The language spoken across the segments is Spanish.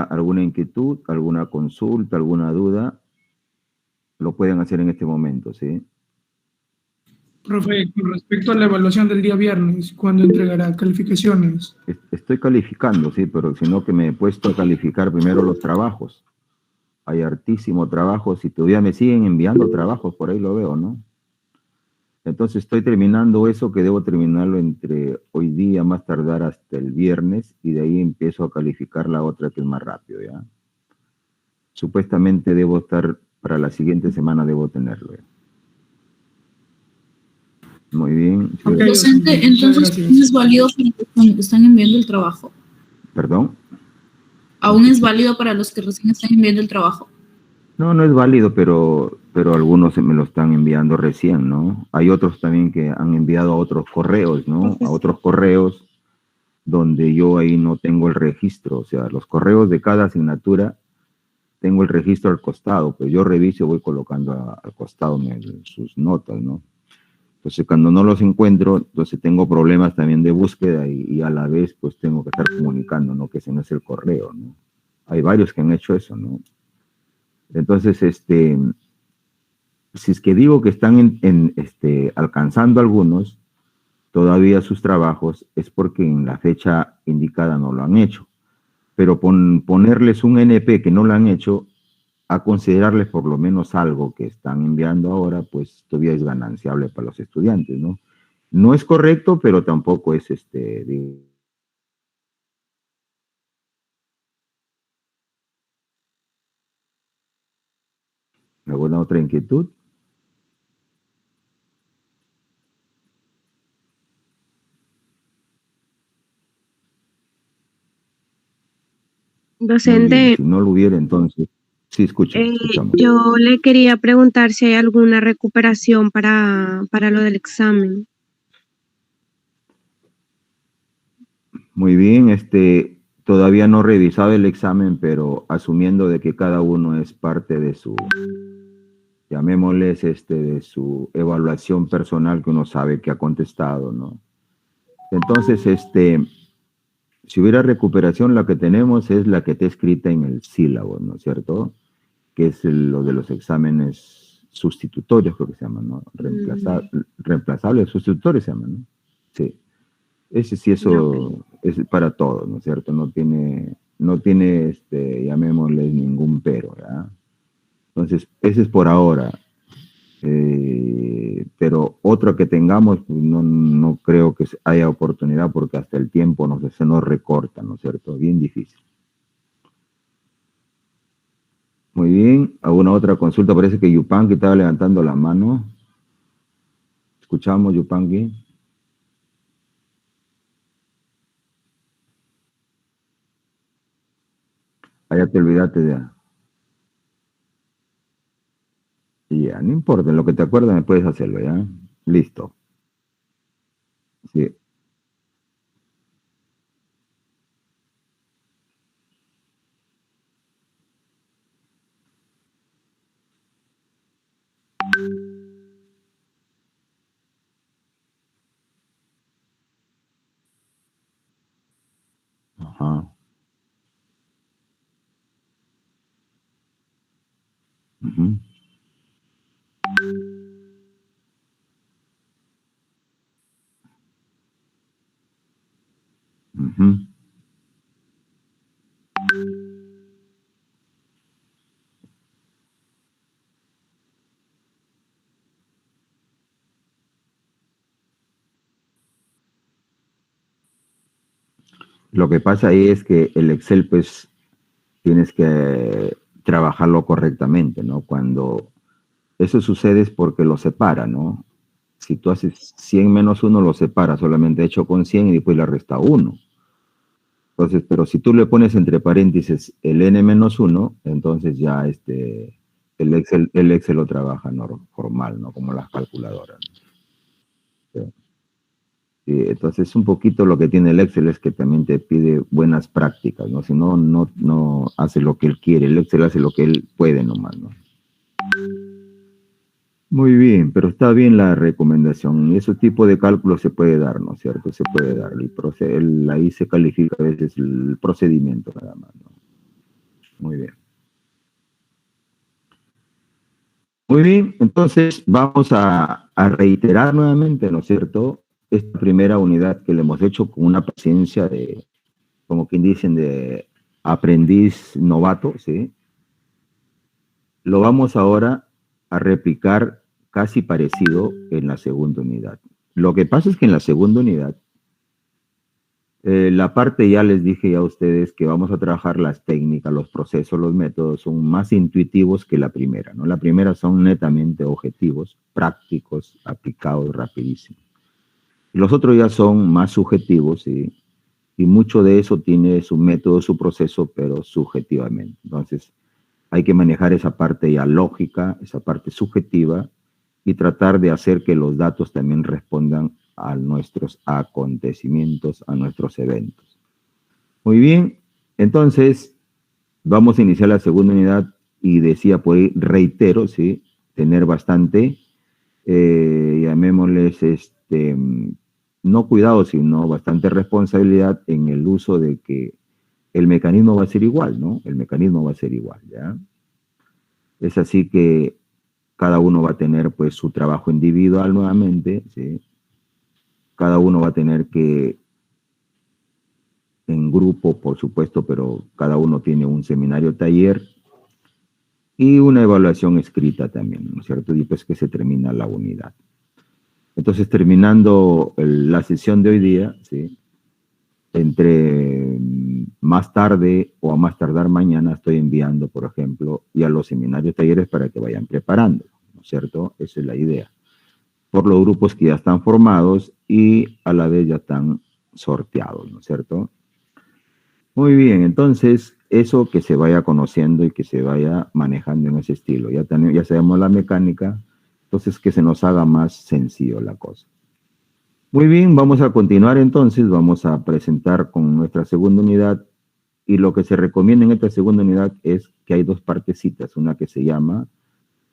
alguna inquietud, alguna consulta, alguna duda, lo pueden hacer en este momento, ¿sí? Profe, con respecto a la evaluación del día viernes, ¿cuándo entregará calificaciones? Estoy calificando, sí, pero sino que me he puesto a calificar primero los trabajos. Hay hartísimo trabajo, si todavía me siguen enviando trabajos, por ahí lo veo, ¿no? Entonces estoy terminando eso, que debo terminarlo entre hoy día, más tardar hasta el viernes, y de ahí empiezo a calificar la otra que es más rápido, ¿ya? Supuestamente debo estar, para la siguiente semana debo tenerlo, ¿ya? Muy bien. Okay, docente, entonces, ¿aún es válido para los que están enviando el trabajo? ¿Perdón? ¿Aún es válido para los que recién están enviando el trabajo? No, no es válido, pero algunos me lo están enviando recién, ¿no? Hay otros también que han enviado a otros correos, ¿no? A otros correos donde yo ahí no tengo el registro, o sea, los correos de cada asignatura tengo el registro al costado, pero yo reviso y voy colocando al costado sus notas, ¿no? Entonces, cuando no los encuentro, entonces tengo problemas también de búsqueda y a la vez, pues tengo que estar comunicando, ¿no? Que ese no es el correo, ¿no? Hay varios que han hecho eso, ¿no? Entonces, si es que digo que están alcanzando algunos todavía sus trabajos, es porque en la fecha indicada no lo han hecho. Pero ponerles un NP que no lo han hecho, a considerarles por lo menos algo que están enviando ahora, pues todavía es gananciable para los estudiantes, ¿no? No es correcto, pero tampoco es ¿alguna otra inquietud? Docente, Si no lo hubiera, entonces, sí, escuchamos. yo le quería preguntar si hay alguna recuperación para lo del examen. Muy bien, todavía no he revisado el examen, pero asumiendo de que cada uno es parte de su, llamémosles, de su evaluación personal que uno sabe que ha contestado, ¿no? Entonces, si hubiera recuperación, la que tenemos es la que está escrita en el sílabo, ¿no es cierto? Que es lo de los exámenes sustitutorios, creo que se llaman, ¿no? Reemplazables, sustitutorios se llaman, ¿no? Sí. Ese sí, eso es para todos, ¿no es cierto? No tiene, llamémosle ningún pero, ¿ya? Entonces, ese es por ahora. Pero otro que tengamos, pues no creo que haya oportunidad porque hasta el tiempo se nos recorta, ¿no es cierto? Bien difícil. Muy bien. ¿Alguna otra consulta? Parece que Yupanqui estaba levantando la mano. ¿Escuchamos, Yupanqui? Ya te olvidaste de... Ya, no importa, en lo que te acuerdas me puedes hacerlo, ¿ya? Listo. Sí. Ajá. Uh-huh. Uh-huh. Lo que pasa ahí es que el Excel, pues, tienes que trabajarlo correctamente, ¿no? Cuando eso sucede es porque lo separa, ¿no? Si tú haces 100 menos 1, lo separa, solamente hecho con 100 y después le resta 1. Entonces, pero si tú le pones entre paréntesis el n menos 1, entonces ya el Excel lo trabaja formal, ¿no? Como las calculadoras. Sí. Sí, entonces un poquito lo que tiene el Excel es que también te pide buenas prácticas, ¿no? Si no, no hace lo que él quiere, el Excel hace lo que él puede nomás, ¿no? Muy bien, pero está bien la recomendación. Ese tipo de cálculo se puede dar, ¿no es cierto? Se puede dar. Ahí se califica a veces el procedimiento nada más, ¿no? Muy bien, entonces vamos a reiterar nuevamente, ¿no es cierto?, esta primera unidad que le hemos hecho con una paciencia de, como quien dicen, de aprendiz novato, ¿sí? Lo vamos ahora a replicar casi parecido en la segunda unidad. Lo que pasa es que en la segunda unidad, la parte ya les dije ya a ustedes que vamos a trabajar las técnicas, los procesos, los métodos, son más intuitivos que la primera, ¿no? La primera son netamente objetivos, prácticos, aplicados, rapidísimos. Los otros ya son más subjetivos, ¿sí? Y mucho de eso tiene su método, su proceso, pero subjetivamente. Entonces, hay que manejar esa parte ya lógica, esa parte subjetiva, y tratar de hacer que los datos también respondan a nuestros acontecimientos, a nuestros eventos. Muy bien, entonces vamos a iniciar la segunda unidad y decía, pues reitero, ¿sí? Tener bastante, llamémosles, no cuidado, sino bastante responsabilidad en el uso de que el mecanismo va a ser igual, ¿no? El mecanismo va a ser igual, ¿ya? Es así que cada uno va a tener pues su trabajo individual nuevamente, ¿sí? Cada uno va a tener que, en grupo, por supuesto, pero cada uno tiene un seminario taller y una evaluación escrita también, ¿no es cierto? Y pues que se termina la unidad. Entonces, terminando la sesión de hoy día, ¿sí? Entre más tarde o a más tardar mañana estoy enviando, por ejemplo, ya los seminarios talleres para que vayan preparando, ¿no es cierto? Esa es la idea. Por los grupos que ya están formados y a la vez ya están sorteados, ¿no es cierto? Muy bien, entonces eso que se vaya conociendo y que se vaya manejando en ese estilo. Ya sabemos la mecánica, entonces que se nos haga más sencillo la cosa. Muy bien, vamos a continuar entonces, vamos a presentar con nuestra segunda unidad y lo que se recomienda en esta segunda unidad es que hay dos partecitas, una que se llama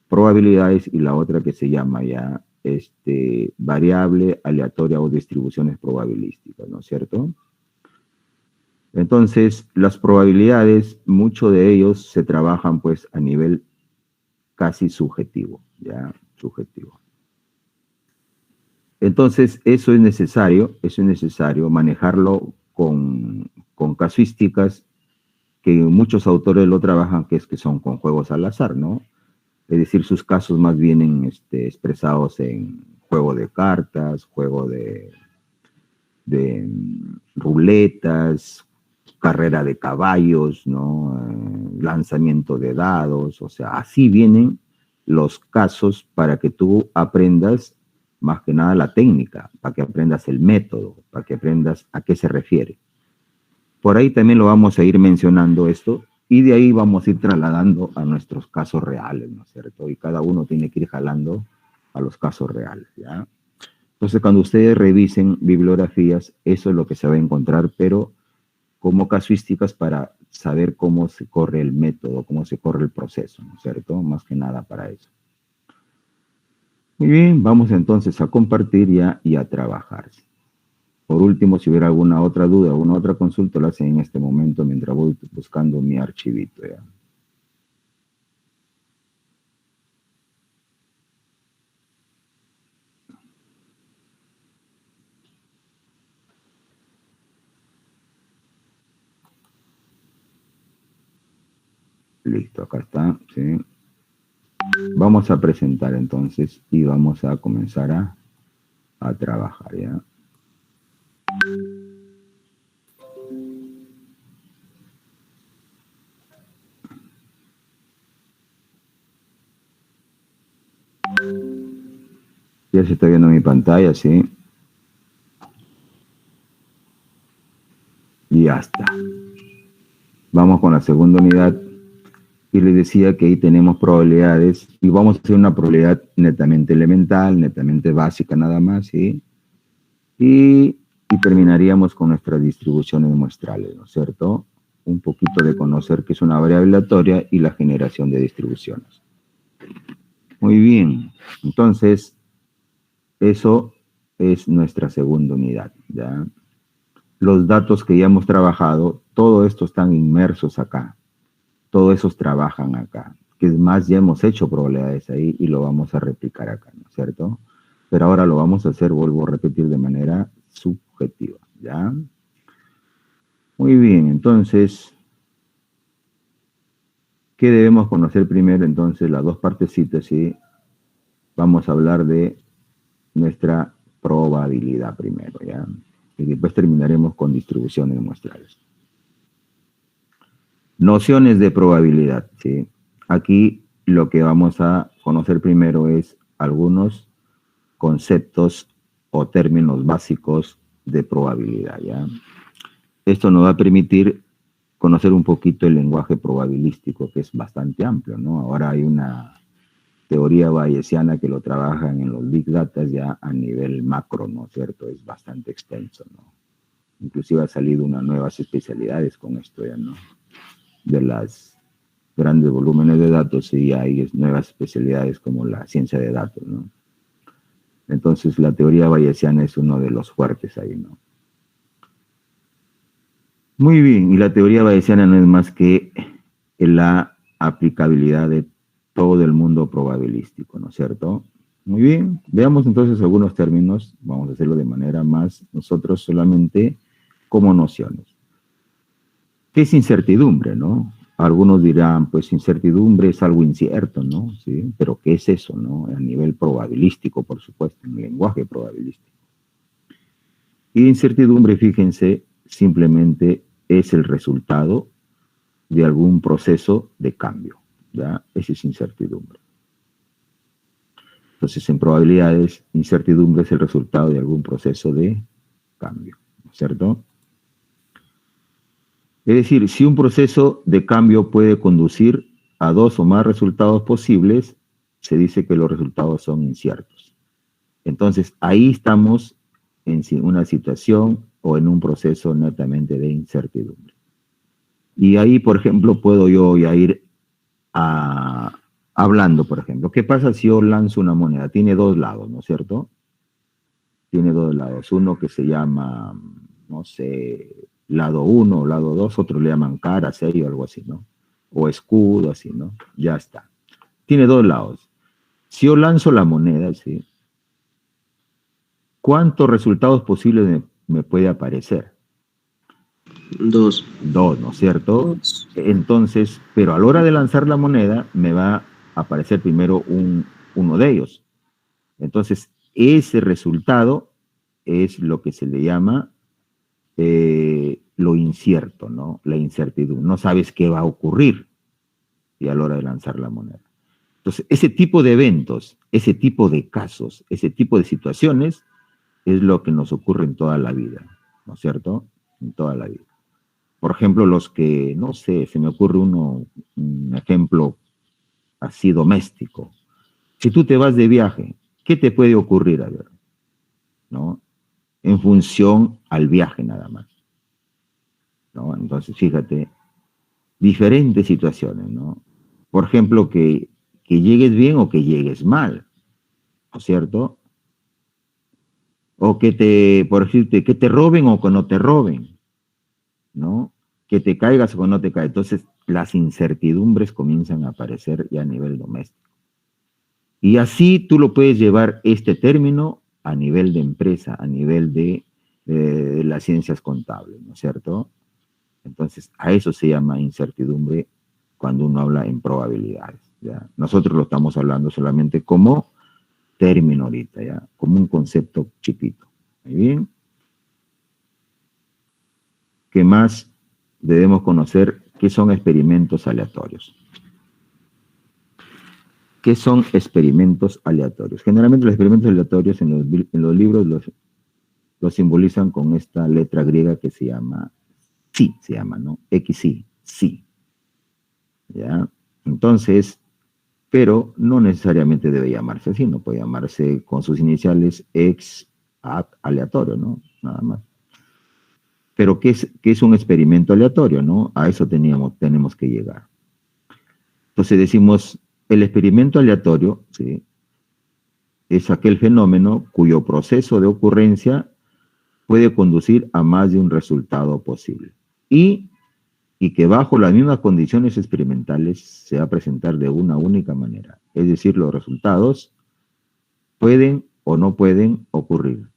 probabilidades y la otra que se llama ya variable, aleatoria o distribuciones probabilísticas, ¿no es cierto? Entonces, las probabilidades, mucho de ellos se trabajan pues a nivel casi subjetivo, ya, subjetivo. Entonces, eso es necesario manejarlo con casuísticas que muchos autores lo trabajan, que son con juegos al azar, ¿no? Es decir, sus casos más vienen expresados en juego de cartas, juego de ruletas, carrera de caballos, ¿no? Lanzamiento de dados, o sea, así vienen los casos para que tú aprendas más que nada la técnica, para que aprendas el método, para que aprendas a qué se refiere. Por ahí también lo vamos a ir mencionando esto, y de ahí vamos a ir trasladando a nuestros casos reales, ¿no es cierto? Y cada uno tiene que ir jalando a los casos reales, ¿ya? Entonces, cuando ustedes revisen bibliografías, eso es lo que se va a encontrar, pero como casuísticas para saber cómo se corre el método, cómo se corre el proceso, ¿no es cierto? Más que nada para eso. Muy bien, vamos entonces a compartir ya y a trabajar. Por último, si hubiera alguna otra duda, alguna otra consulta, la hacen en este momento mientras voy buscando mi archivito, ¿ya? Listo, acá está, ¿sí? Vamos a presentar entonces y vamos a comenzar a trabajar, ¿ya? Ya se está viendo mi pantalla, ¿sí? Y ya está. Vamos con la segunda unidad. Y les decía que ahí tenemos probabilidades y vamos a hacer una probabilidad netamente elemental, netamente básica nada más, ¿sí? Y terminaríamos con nuestras distribuciones muestrales, ¿no es cierto? Un poquito de conocer qué es una variable aleatoria y la generación de distribuciones. Muy bien, entonces, eso es nuestra segunda unidad, ¿ya? Los datos que ya hemos trabajado, todo esto están inmersos acá. Todos esos trabajan acá. que es más, ya hemos hecho probabilidades ahí y lo vamos a replicar acá, ¿no es cierto? Pero ahora lo vamos a hacer, vuelvo a repetir, de manera subjetiva, ¿ya? Muy bien, entonces, ¿qué debemos conocer primero? Entonces, las dos partecitas, ¿sí? Vamos a hablar de nuestra probabilidad primero, ¿ya? Y después terminaremos con distribuciones muestrales. Nociones de probabilidad, ¿sí? Aquí lo que vamos a conocer primero es algunos conceptos o términos básicos de probabilidad, ¿ya? Esto nos va a permitir conocer un poquito el lenguaje probabilístico, que es bastante amplio, ¿no? Ahora hay una teoría bayesiana que lo trabajan en los Big Data ya a nivel macro, ¿no es cierto? Es bastante extenso, ¿no? Inclusive ha salido unas nuevas especialidades con esto ya, ¿no? De las grandes volúmenes de datos y hay nuevas especialidades como la ciencia de datos, ¿no? Entonces la teoría bayesiana es uno de los fuertes ahí, ¿no? Muy bien, y la teoría bayesiana no es más que la aplicabilidad de todo el mundo probabilístico, ¿no es cierto? Muy bien, veamos entonces algunos términos, vamos a hacerlo de manera más, nosotros solamente como nociones. ¿Qué es incertidumbre, no? Algunos dirán, pues incertidumbre es algo incierto, ¿no? ¿Sí? Pero ¿qué es eso, no? A nivel probabilístico, por supuesto, en el lenguaje probabilístico. Y incertidumbre, fíjense, simplemente es el resultado de algún proceso de cambio, ¿ya? Esa es incertidumbre. Entonces, en probabilidades, incertidumbre es el resultado de algún proceso de cambio, ¿no es cierto? Es decir, si un proceso de cambio puede conducir a dos o más resultados posibles, se dice que los resultados son inciertos. Entonces, ahí estamos en una situación o en un proceso netamente de incertidumbre. Y ahí, por ejemplo, puedo yo ya ir hablando, por ejemplo. ¿Qué pasa si yo lanzo una moneda? Tiene dos lados, ¿no es cierto? Tiene dos lados. Uno que se llama, no sé, lado 1 o lado 2, otro le llaman cara, serio, algo así, ¿no? O escudo, así, ¿no? Ya está. Tiene dos lados. Si yo lanzo la moneda, ¿sí? ¿Cuántos resultados posibles me puede aparecer? Dos. Dos, ¿no es cierto? Dos. Entonces, pero a la hora de lanzar la moneda, me va a aparecer primero uno de ellos. Entonces, ese resultado es lo que se le llama lo incierto, ¿no? La incertidumbre. No sabes qué va a ocurrir y a la hora de lanzar la moneda. Entonces, ese tipo de eventos, ese tipo de casos, ese tipo de situaciones es lo que nos ocurre en toda la vida, ¿no es cierto? En toda la vida. Por ejemplo, los que, no sé, se me ocurre un ejemplo así doméstico. Si tú te vas de viaje, ¿qué te puede ocurrir? A ver, ¿no? En función al viaje nada más, ¿no? Entonces, fíjate, diferentes situaciones, ¿no? Por ejemplo, que llegues bien o que llegues mal, ¿no es cierto? O por decirte, que te roben o que no te roben, ¿no? Que te caigas o no te caigas. Entonces, las incertidumbres comienzan a aparecer ya a nivel doméstico. Y así tú lo puedes llevar este término a nivel de empresa, a nivel de las ciencias contables, ¿no es cierto? Entonces, a eso se llama incertidumbre cuando uno habla en probabilidades, ¿ya? Nosotros lo estamos hablando solamente como término ahorita, ¿ya? Como un concepto chiquito. Muy bien. ¿Qué más debemos conocer? ¿Qué son experimentos aleatorios? ¿Qué son experimentos aleatorios? Generalmente los experimentos aleatorios en los libros los simbolizan con esta letra griega que se llama psi, se llama, ¿no? XI, psi. ¿Ya? Entonces, pero no necesariamente debe llamarse así, no puede llamarse con sus iniciales ex aleatorio, ¿no? Nada más. Pero ¿qué es un experimento aleatorio, no? A eso tenemos que llegar. Entonces decimos, el experimento aleatorio, ¿sí? Es aquel fenómeno cuyo proceso de ocurrencia puede conducir a más de un resultado posible. Y y que bajo las mismas condiciones experimentales se va a presentar de una única manera. Es decir, los resultados pueden o no pueden ocurrir.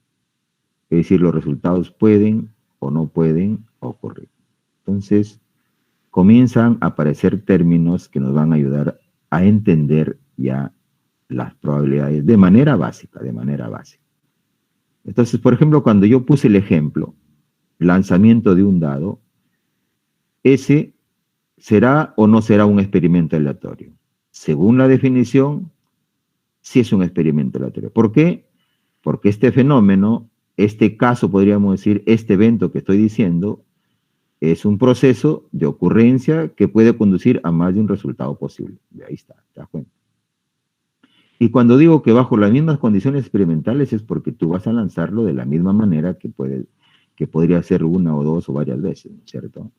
Es decir, los resultados pueden o no pueden ocurrir. Entonces, comienzan a aparecer términos que nos van a ayudar a entender ya las probabilidades de manera básica, Entonces, por ejemplo, cuando yo puse el ejemplo, lanzamiento de un dado, ese será o no será un experimento aleatorio. Según la definición, sí es un experimento aleatorio. ¿Por qué? Porque este fenómeno, este caso, podríamos decir, este evento que estoy diciendo, es un proceso de ocurrencia que puede conducir a más de un resultado posible. Y ahí está, ¿te das cuenta? Y cuando digo que bajo las mismas condiciones experimentales es porque tú vas a lanzarlo de la misma manera que podría ser una o dos o varias veces, ¿no es cierto?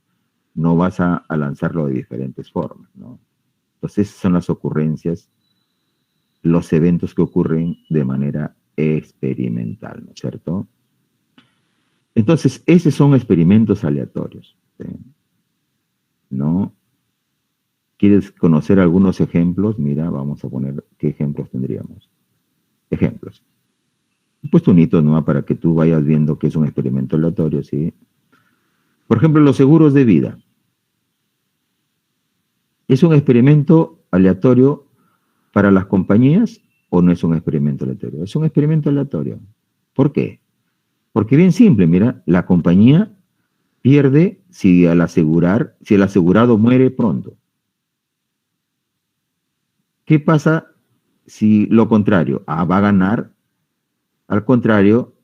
No vas a lanzarlo de diferentes formas, ¿no? Entonces, esas son las ocurrencias, los eventos que ocurren de manera experimental, ¿no es cierto? Entonces, esos son experimentos aleatorios, ¿sí? ¿No? ¿Quieres conocer algunos ejemplos? Mira, vamos a poner qué ejemplos tendríamos. Ejemplos. He puesto un hito, ¿no? Para que tú vayas viendo que es un experimento aleatorio, ¿sí? Por ejemplo, los seguros de vida. ¿Es un experimento aleatorio para las compañías o no es un experimento aleatorio? Es un experimento aleatorio. ¿Por qué? Porque bien simple, mira, la compañía pierde si el asegurado muere pronto. ¿Qué pasa si lo contrario? Va a ganar. Al contrario,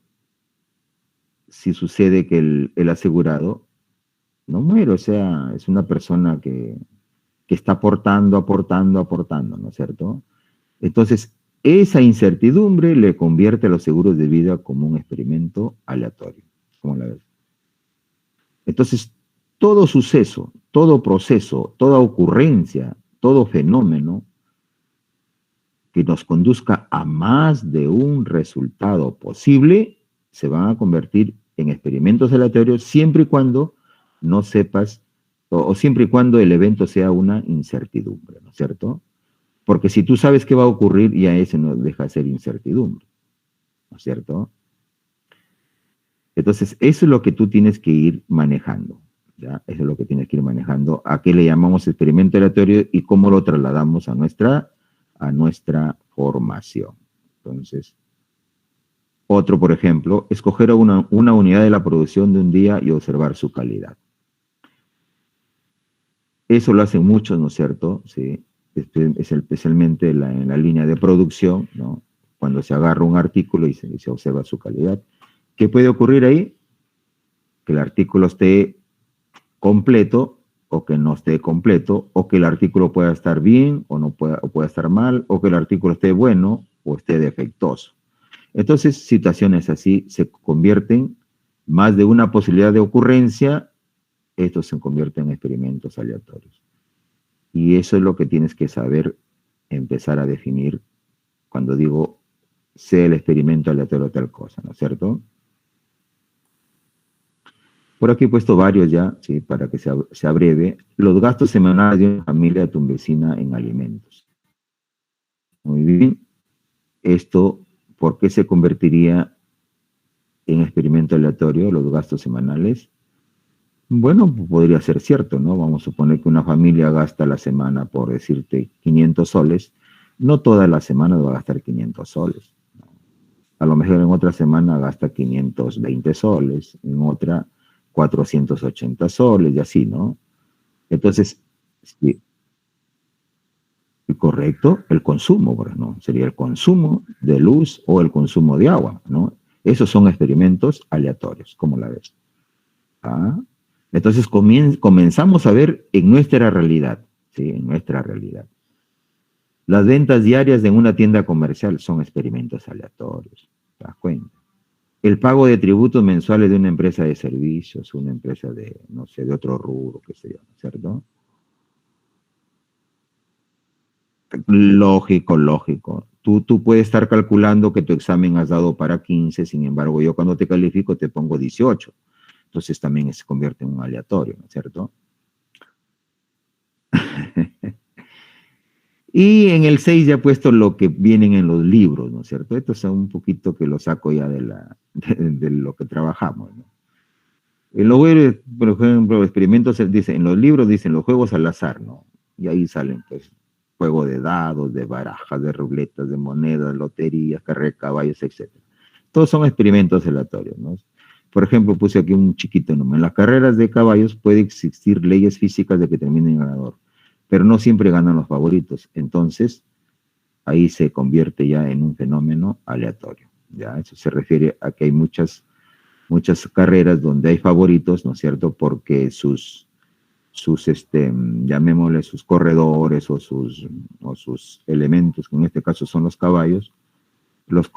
si sucede que el asegurado no muere, o sea, es una persona que está aportando, ¿no es cierto? Entonces, esa incertidumbre le convierte a los seguros de vida como un experimento aleatorio. ¿Cómo la ves? Entonces, todo suceso, todo proceso, toda ocurrencia, todo fenómeno que nos conduzca a más de un resultado posible, se van a convertir en experimentos aleatorios siempre y cuando no sepas, o siempre y cuando el evento sea una incertidumbre, ¿no es cierto? Porque si tú sabes qué va a ocurrir, ya ese no deja de ser incertidumbre, ¿no es cierto? Entonces, eso es lo que tú tienes que ir manejando, ¿ya? Eso es lo que tienes que ir manejando. ¿A qué le llamamos experimento aleatorio y cómo lo trasladamos a nuestra formación? Entonces, otro, por ejemplo, escoger una unidad de la producción de un día y observar su calidad. Eso lo hacen muchos, ¿no es cierto? Sí, especialmente en la línea de producción, ¿no? Cuando se agarra un artículo y se observa su calidad. ¿Qué puede ocurrir ahí? Que el artículo esté completo o que no esté completo, o que el artículo pueda estar bien o pueda estar mal, o que el artículo esté bueno o esté defectuoso. Entonces, situaciones así se convierten más de una posibilidad de ocurrencia, estos se convierten en experimentos aleatorios. Y eso es lo que tienes que saber, empezar a definir cuando digo, sea el experimento aleatorio tal cosa, ¿no es cierto? Por aquí he puesto varios ya, ¿sí? Para que sea breve. Los gastos semanales de una familia tumbesina en alimentos. Muy bien. Esto, ¿por qué se convertiría en experimento aleatorio, los gastos semanales? Bueno, podría ser cierto, ¿no? Vamos a suponer que una familia gasta a la semana, por decirte, 500 soles. No toda la semana va a gastar 500 soles. ¿No? A lo mejor en otra semana gasta 520 soles, en otra 480 soles y así, ¿no? Entonces, sí, correcto, el consumo, ¿no? Sería el consumo de luz o el consumo de agua, ¿no? Esos son experimentos aleatorios, ¿cómo la ves? Entonces comenzamos a ver en nuestra realidad, ¿sí? En nuestra realidad. Las ventas diarias en una tienda comercial son experimentos aleatorios, ¿te das cuenta? El pago de tributos mensuales de una empresa de servicios, una empresa de, no sé, de otro rubro, qué sé yo, ¿cierto? Lógico. Tú puedes estar calculando que tu examen has dado para 15, sin embargo, yo cuando te califico te pongo 18. Entonces también se convierte en un aleatorio, ¿no es cierto? Y en el 6 ya he puesto lo que vienen en los libros, ¿no es cierto? Esto es un poquito que lo saco ya de lo que trabajamos, ¿no? En los juegos, por ejemplo, experimentos, dicen, en los libros dicen los juegos al azar, ¿no? Y ahí salen, pues, juego de dados, de barajas, de ruletas, de monedas, loterías, carrera de caballos, etc. Todos son experimentos aleatorios, ¿no? Por ejemplo, puse aquí un chiquito número. En las carreras de caballos puede existir leyes físicas de que termine el ganador, pero no siempre ganan los favoritos. Entonces, ahí se convierte ya en un fenómeno aleatorio, ¿ya? Eso se refiere a que hay muchas carreras donde hay favoritos, ¿no es cierto? Porque sus llamémosle sus corredores o sus elementos, que en este caso son los caballos, los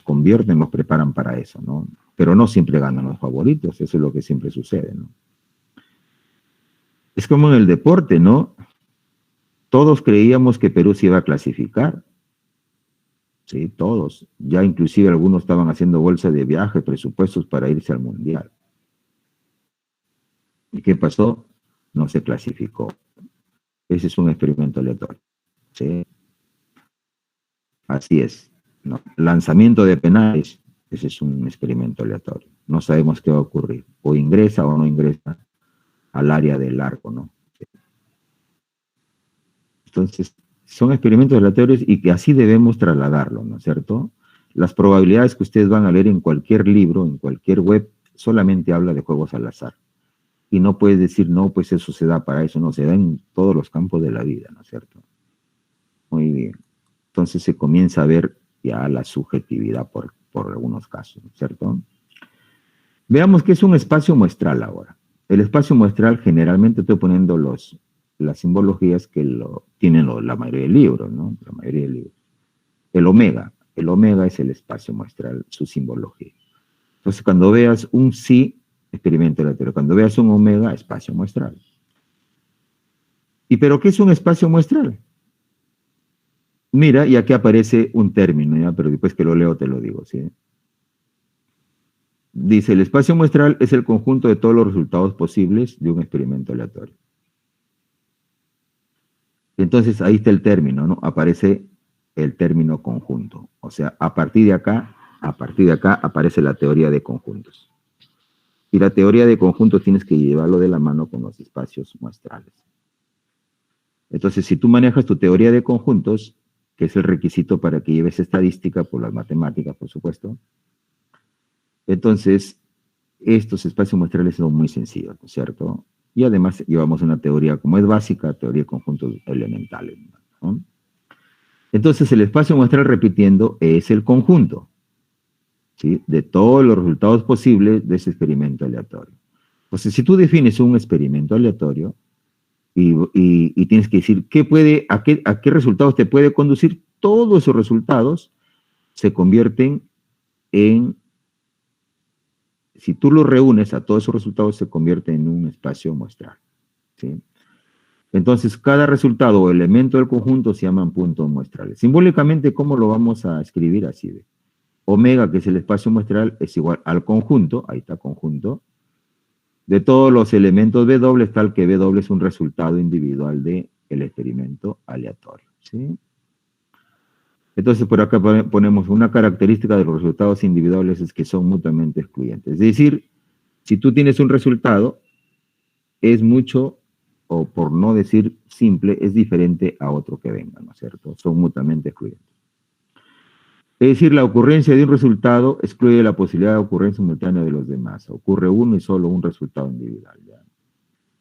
convierten, los preparan para eso, ¿no? Pero no siempre ganan los favoritos, eso es lo que siempre sucede, ¿no? Es como en el deporte, ¿no? Todos creíamos que Perú se iba a clasificar. Sí, todos. Ya inclusive algunos estaban haciendo bolsas de viaje, presupuestos para irse al Mundial. ¿Y qué pasó? No se clasificó. Ese es un experimento aleatorio. ¿Sí? Así es, ¿no? Lanzamiento de penales, ese es un experimento aleatorio. No sabemos qué va a ocurrir. O ingresa o no ingresa al área del arco, ¿no? Entonces, son experimentos aleatorios y que así debemos trasladarlo, ¿no es cierto? Las probabilidades que ustedes van a leer en cualquier libro, en cualquier web, solamente habla de juegos al azar. Y no puedes decir, no, pues eso se da para eso, no, se da en todos los campos de la vida, ¿no es cierto? Muy bien. Entonces se comienza a ver ya la subjetividad por algunos casos, ¿no es cierto? Veamos qué es un espacio muestral ahora. El espacio muestral, generalmente estoy poniendo las simbologías que tienen la mayoría de libros, ¿no? La mayoría de libros. El omega es el espacio muestral, su simbología. Entonces, cuando veas un sí, experimento aleatorio. Cuando veas un omega, espacio muestral. ¿Y pero qué es un espacio muestral? Mira, y aquí aparece un término, ¿ya? Pero después que lo leo te lo digo, ¿sí? Dice, el espacio muestral es el conjunto de todos los resultados posibles de un experimento aleatorio. Entonces, ahí está el término, ¿no? Aparece el término conjunto. O sea, a partir de acá aparece la teoría de conjuntos. Y la teoría de conjuntos tienes que llevarlo de la mano con los espacios muestrales. Entonces, si tú manejas tu teoría de conjuntos, que es el requisito para que lleves estadística por las matemáticas, por supuesto, entonces, estos espacios muestrales son muy sencillos, ¿no es cierto? Y además llevamos una teoría, como es básica, teoría de conjuntos elementales, ¿no? Entonces, el espacio muestral, repitiendo, es el conjunto, ¿sí? De todos los resultados posibles de ese experimento aleatorio. Entonces, si tú defines un experimento aleatorio y tienes que decir a qué resultados te puede conducir, todos esos resultados se convierten en, si tú los reúnes a todos esos resultados, se convierte en un espacio muestral, ¿sí? Entonces, cada resultado o elemento del conjunto se llaman puntos muestrales. Simbólicamente, ¿cómo lo vamos a escribir? Así de omega, que es el espacio muestral, es igual al conjunto, ahí está conjunto, de todos los elementos W, tal que W es un resultado individual del experimento aleatorio, ¿sí? Entonces, por acá ponemos una característica de los resultados individuales es que son mutuamente excluyentes. Es decir, si tú tienes un resultado, es mucho, o por no decir simple, es diferente a otro que venga, ¿no es cierto? Son mutuamente excluyentes. Es decir, la ocurrencia de un resultado excluye la posibilidad de ocurrencia simultánea de los demás. Ocurre uno y solo un resultado individual, ¿ya?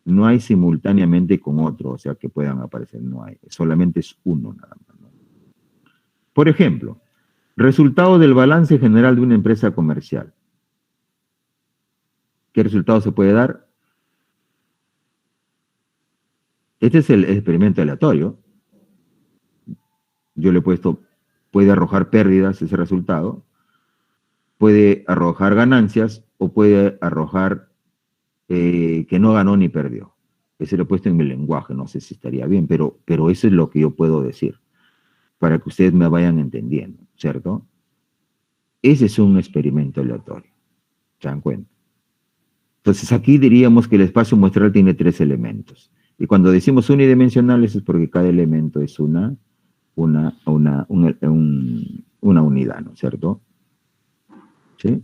No hay simultáneamente con otro, o sea, que puedan aparecer, no hay. Solamente es uno nada más, ¿no? Por ejemplo, resultado del balance general de una empresa comercial. ¿Qué resultado se puede dar? Este es el experimento aleatorio. Yo le he puesto, puede arrojar pérdidas ese resultado, puede arrojar ganancias o puede arrojar que no ganó ni perdió. Ese lo he puesto en mi lenguaje, no sé si estaría bien, pero eso es lo que yo puedo decir, para que ustedes me vayan entendiendo, ¿cierto? Ese es un experimento aleatorio, ¿se dan cuenta? Entonces aquí diríamos que el espacio muestral tiene tres elementos. Y cuando decimos unidimensionales es porque cada elemento es una unidad, ¿no es cierto? ¿Sí?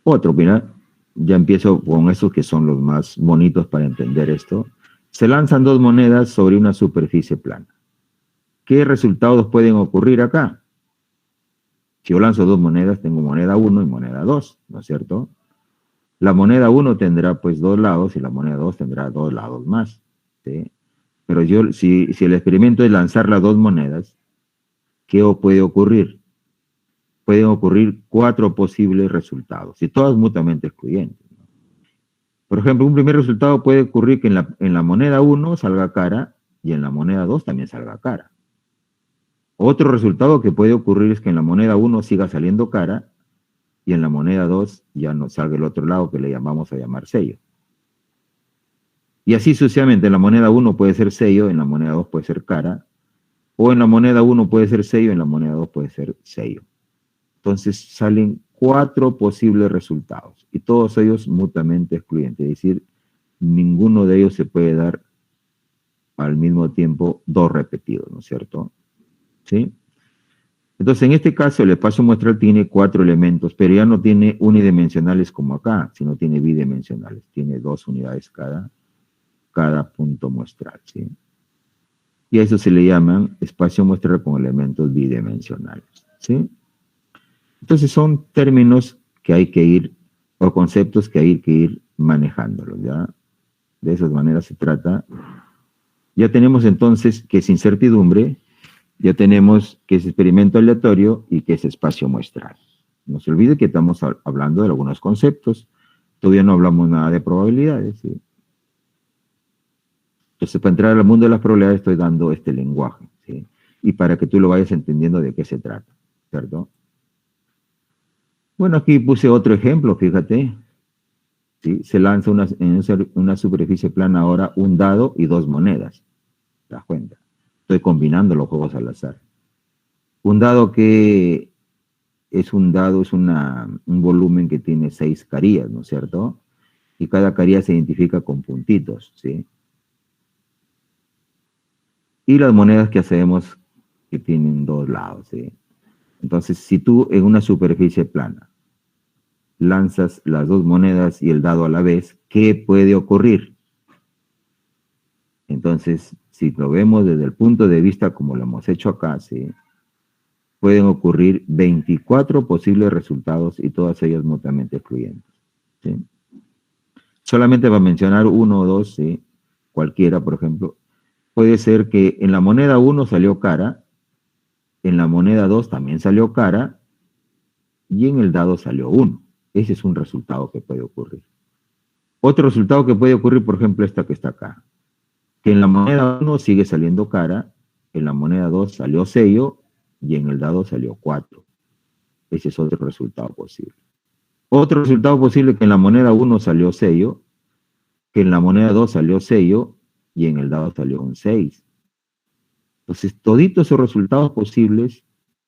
Otro, mira, ya empiezo con esos que son los más bonitos para entender esto. Se lanzan dos monedas sobre una superficie plana. ¿Qué resultados pueden ocurrir acá? Si yo lanzo dos monedas, tengo moneda 1 y moneda 2, ¿no es cierto? La moneda 1 tendrá pues dos lados y la moneda 2 tendrá dos lados más, ¿sí? Pero si el experimento es lanzar las dos monedas, ¿qué puede ocurrir? Pueden ocurrir 4 posibles resultados, y todas mutuamente excluyentes, ¿no? Por ejemplo, un primer resultado puede ocurrir que en la moneda 1 salga cara y en la moneda 2 también salga cara. Otro resultado que puede ocurrir es que en la moneda 1 siga saliendo cara y en la moneda 2 ya no salga el otro lado que le vamos a llamar sello. Y así sucesivamente, en la moneda 1 puede ser sello, en la moneda 2 puede ser cara, o en la moneda 1 puede ser sello, en la moneda 2 puede ser sello. Entonces salen 4 posibles resultados y todos ellos mutuamente excluyentes, es decir, ninguno de ellos se puede dar al mismo tiempo 2 repetidos, ¿no es cierto? ¿Sí? Entonces, en este caso, el espacio muestral tiene 4 elementos, pero ya no tiene unidimensionales como acá, sino tiene bidimensionales. Tiene 2 unidades cada punto muestral, ¿sí? Y a eso se le llaman espacio muestral con elementos bidimensionales, ¿sí? Entonces, son términos que hay que ir, o conceptos que hay que ir manejándolos, ¿ya? De esas maneras se trata. Ya tenemos entonces que es incertidumbre, ya tenemos que es experimento aleatorio y que es espacio muestral. No se olvide que estamos hablando de algunos conceptos. Todavía no hablamos nada de probabilidades, ¿sí? Entonces, para entrar al mundo de las probabilidades estoy dando este lenguaje, ¿sí? Y para que tú lo vayas entendiendo de qué se trata, ¿cierto? Bueno, aquí puse otro ejemplo, fíjate. ¿Sí? Se lanza en una superficie plana ahora un dado y 2 monedas. ¿Te das cuenta? Estoy combinando los juegos al azar. Un dado que es un volumen que tiene 6 carillas, ¿no es cierto? Y cada carilla se identifica con puntitos, ¿sí? Y las monedas que hacemos que tienen 2 lados, ¿sí? Entonces, si tú en una superficie plana lanzas las 2 monedas y el dado a la vez, ¿qué puede ocurrir? Entonces, si lo vemos desde el punto de vista como lo hemos hecho acá, ¿sí? Pueden ocurrir 24 posibles resultados y todas ellas mutuamente excluyentes, ¿sí? Solamente para mencionar 1 o 2, ¿sí? Cualquiera, por ejemplo, puede ser que en la moneda 1 salió cara, en la moneda 2 también salió cara, y en el dado salió 1. Ese es un resultado que puede ocurrir. Otro resultado que puede ocurrir, por ejemplo, esta que está acá, que en la moneda 1 sigue saliendo cara, en la moneda 2 salió sello, y en el dado salió 4. Ese es otro resultado posible. Otro resultado posible que en la moneda 1 salió sello, que en la moneda 2 salió sello, y en el dado salió un 6. Entonces, toditos esos resultados posibles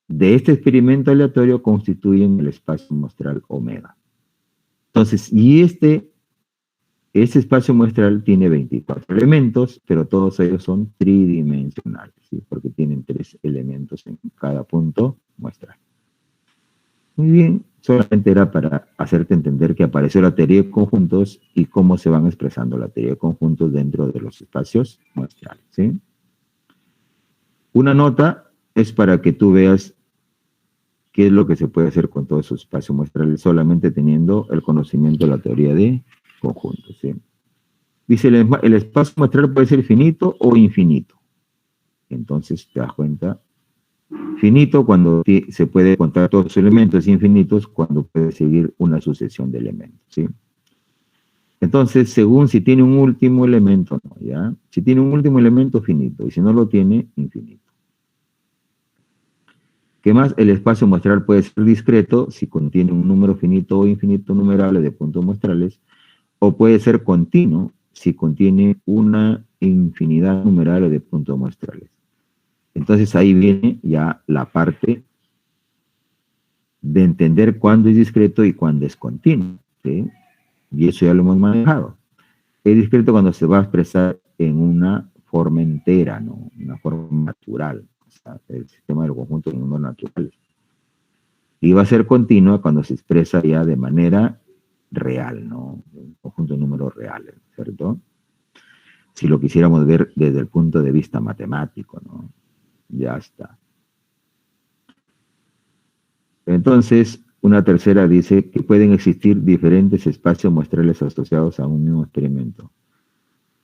de este experimento aleatorio constituyen el espacio muestral omega. Entonces, y este espacio muestral tiene 24 elementos, pero todos ellos son tridimensionales, ¿sí? Porque tienen 3 elementos en cada punto muestral. Muy bien, solamente era para hacerte entender que apareció la teoría de conjuntos y cómo se van expresando la teoría de conjuntos dentro de los espacios muestrales, ¿sí? Una nota es para que tú veas qué es lo que se puede hacer con todos esos espacios muestrales solamente teniendo el conocimiento de la teoría de conjuntos, ¿sí? Dice, el espacio muestral puede ser finito o infinito. Entonces, te das cuenta, finito cuando se puede contar todos los elementos, infinitos cuando puede seguir una sucesión de elementos, ¿sí? Entonces, según si tiene un último elemento, no, ¿ya? Si tiene un último elemento, finito, y si no lo tiene, infinito. ¿Qué más? El espacio muestral puede ser discreto si contiene un número finito o infinito numerable de puntos muestrales, o puede ser continuo si contiene una infinidad numerable de puntos muestrales. Entonces ahí viene ya la parte de entender cuándo es discreto y cuándo es continuo, ¿sí? Y eso ya lo hemos manejado. Es discreto cuando se va a expresar en una forma entera, ¿no? Una forma natural, o sea, el sistema del conjunto de números naturales. Y va a ser continua cuando se expresa ya de manera real, ¿no? Un conjunto de números reales, ¿cierto? Si lo quisiéramos ver desde el punto de vista matemático, ¿no? Ya está. Entonces, una tercera dice que pueden existir diferentes espacios muestrales asociados a un mismo experimento.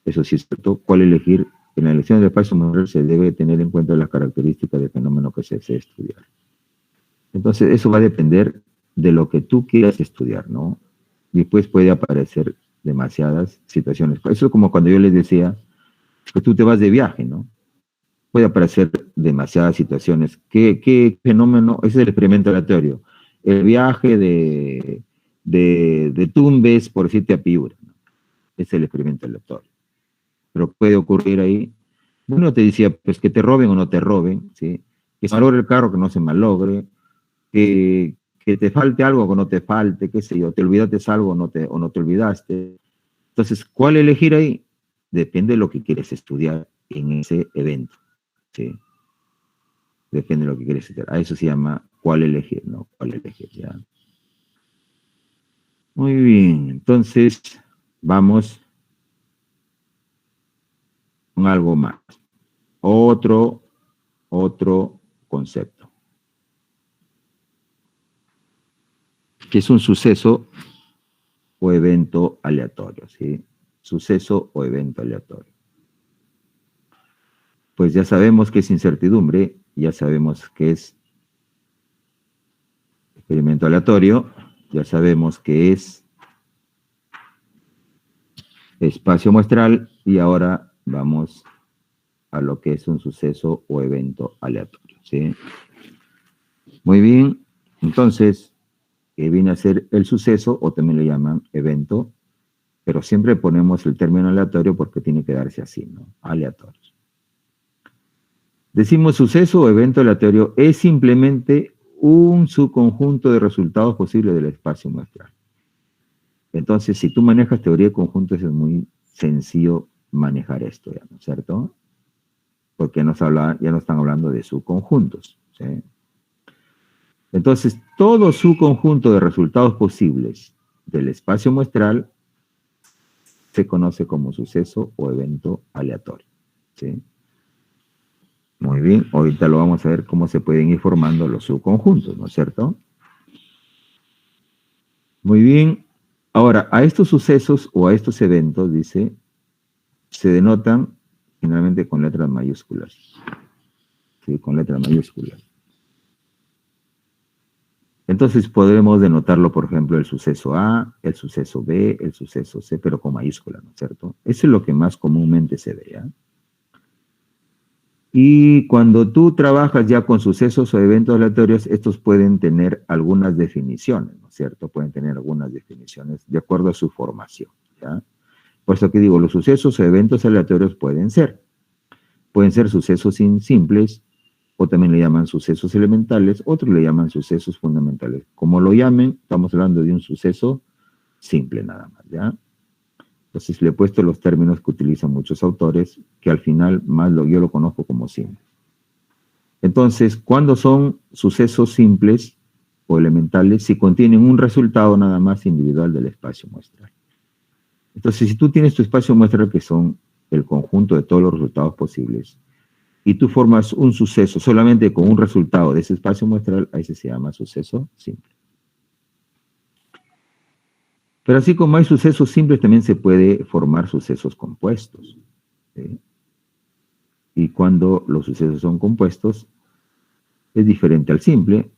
Eso sí es cierto. ¿Cuál elegir? En la elección del espacio muestral se debe tener en cuenta las características del fenómeno que se desea estudiar. Entonces, eso va a depender de lo que tú quieras estudiar, ¿no? Después puede aparecer demasiadas situaciones. Eso es como cuando yo les decía que tú te vas de viaje, ¿no? Puede aparecer demasiadas situaciones. ¿Qué fenómeno? Ese es el experimento aleatorio. El viaje de Tumbes, por decirte, a Piura, ¿no? Es el experimento aleatorio. Pero puede ocurrir ahí. Uno te decía, pues que te roben o no te roben, ¿sí? Que se malogre el carro, que no se malogre, que te falte algo o que no te falte, qué sé yo, te olvidaste algo o no te olvidaste. Entonces, ¿cuál elegir ahí? Depende de lo que quieres estudiar en ese evento, ¿sí? Depende de lo que quieres estudiar. A eso se llama cuál elegir, ¿no? ¿Cuál elegir? ¿Ya? Muy bien, entonces vamos con algo más. Otro concepto, que es un suceso o evento aleatorio, ¿sí? Suceso o evento aleatorio. Pues ya sabemos que es incertidumbre, ya sabemos que es experimento aleatorio, ya sabemos que es espacio muestral y ahora vamos a lo que es un suceso o evento aleatorio, ¿sí? Muy bien, entonces, ¿qué viene a ser el suceso o también lo llaman evento? Pero siempre ponemos el término aleatorio porque tiene que darse así, ¿no? Aleatorio. Decimos suceso o evento aleatorio es simplemente un subconjunto de resultados posibles del espacio muestral. Entonces, si tú manejas teoría de conjuntos, es muy sencillo manejar esto, ¿ya? ¿No es cierto? Porque ya no están hablando de subconjuntos, ¿sí? Entonces, todo subconjunto de resultados posibles del espacio muestral se conoce como suceso o evento aleatorio, ¿sí? Muy bien, ahorita lo vamos a ver cómo se pueden ir formando los subconjuntos, ¿no es cierto? Muy bien, ahora, a estos sucesos o a estos eventos, dice, se denotan generalmente con letras mayúsculas, ¿sí? Con letras mayúsculas. Entonces podemos denotarlo, por ejemplo, el suceso A, el suceso B, el suceso C, pero con mayúscula, ¿no es cierto? Eso es lo que más comúnmente se ve, ¿ya? Y cuando tú trabajas ya con sucesos o eventos aleatorios, estos pueden tener algunas definiciones, ¿no es cierto? Pueden tener algunas definiciones de acuerdo a su formación, ¿ya? Por eso que digo, los sucesos o eventos aleatorios pueden ser sucesos simples, o también le llaman sucesos elementales, otros le llaman sucesos fundamentales. Como lo llamen, estamos hablando de un suceso simple nada más, ¿ya? Entonces le he puesto los términos que utilizan muchos autores, que al final yo lo conozco como simple. Entonces, ¿cuándo son sucesos simples o elementales? Si contienen un resultado nada más individual del espacio muestral. Entonces, si tú tienes tu espacio muestral, que son el conjunto de todos los resultados posibles, y tú formas un suceso solamente con un resultado de ese espacio muestral, a ese se llama suceso simple. Pero así como hay sucesos simples, también se puede formar sucesos compuestos, ¿sí? Y cuando los sucesos son compuestos, es diferente al simple,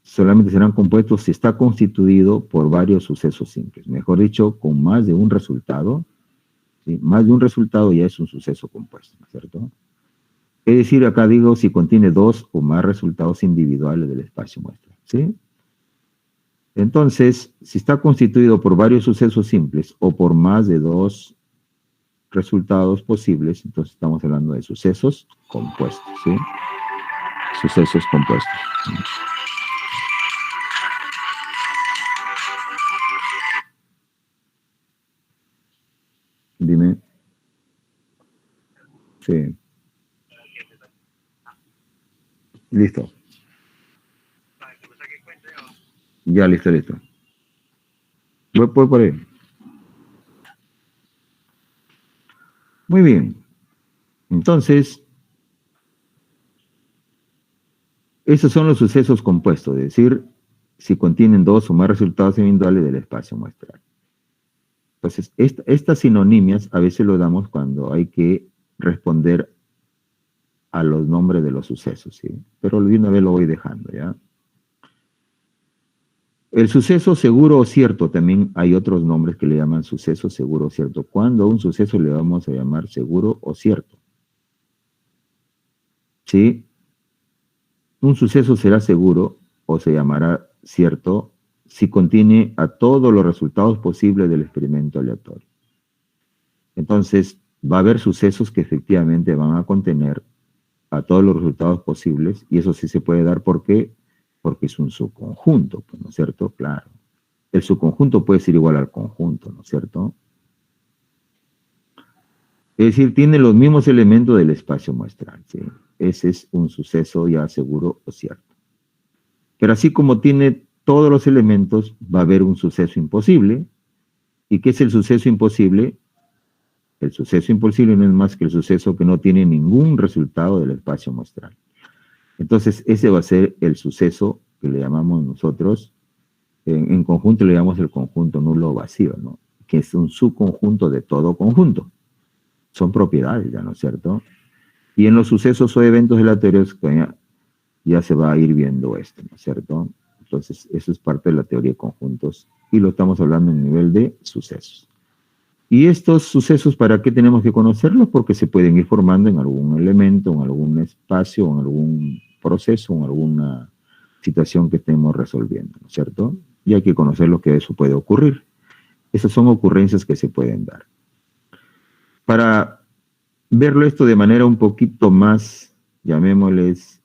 solamente serán compuestos si está constituido por varios sucesos simples. Mejor dicho, con más de un resultado, ¿sí? Más de un resultado ya es un suceso compuesto, ¿no es cierto? Es decir, acá digo si contiene dos o más resultados individuales del espacio muestral, ¿sí? Entonces, si está constituido por varios sucesos simples o por más de dos resultados posibles, entonces estamos hablando de sucesos compuestos, ¿sí? Sucesos compuestos. Dime. Sí. Listo. Ya, listo. Voy por ahí. Muy bien. Entonces, esos son los sucesos compuestos, es decir, si contienen dos o más resultados individuales del espacio muestral. Entonces, estas sinonimias a veces lo damos cuando hay que responder a los nombres de los sucesos, ¿sí? Pero de una vez lo voy dejando, ¿ya? El suceso seguro o cierto, también hay otros nombres que le llaman suceso seguro o cierto. Cuando a un suceso le vamos a llamar seguro o cierto. ¿Sí? Un suceso será seguro o se llamará cierto si contiene a todos los resultados posibles del experimento aleatorio. Entonces, va a haber sucesos que efectivamente van a contener a todos los resultados posibles, y eso sí se puede dar porque es un subconjunto, pues, ¿no es cierto? Claro. El subconjunto puede ser igual al conjunto, ¿no es cierto? Es decir, tiene los mismos elementos del espacio muestral, ¿sí? Ese es un suceso ya seguro o cierto. Pero así como tiene todos los elementos, va a haber un suceso imposible. ¿Y qué es el suceso imposible? El suceso imposible no es más que el suceso que no tiene ningún resultado del espacio muestral. Entonces, ese va a ser el suceso que le llamamos nosotros, en conjunto le llamamos el conjunto nulo vacío, ¿no? Que es un subconjunto de todo conjunto. Son propiedades, ¿ya no es cierto? Y en los sucesos o eventos aleatorios ya se va a ir viendo esto, ¿no es cierto? Entonces, eso es parte de la teoría de conjuntos y lo estamos hablando en nivel de sucesos. Y estos sucesos, ¿para qué tenemos que conocerlos? Porque se pueden ir formando en algún elemento, en algún espacio, en algún proceso, en alguna situación que estemos resolviendo, ¿no es cierto? Y hay que conocer lo que eso puede ocurrir. Esas son ocurrencias que se pueden dar. Para verlo esto de manera un poquito más, llamémosles,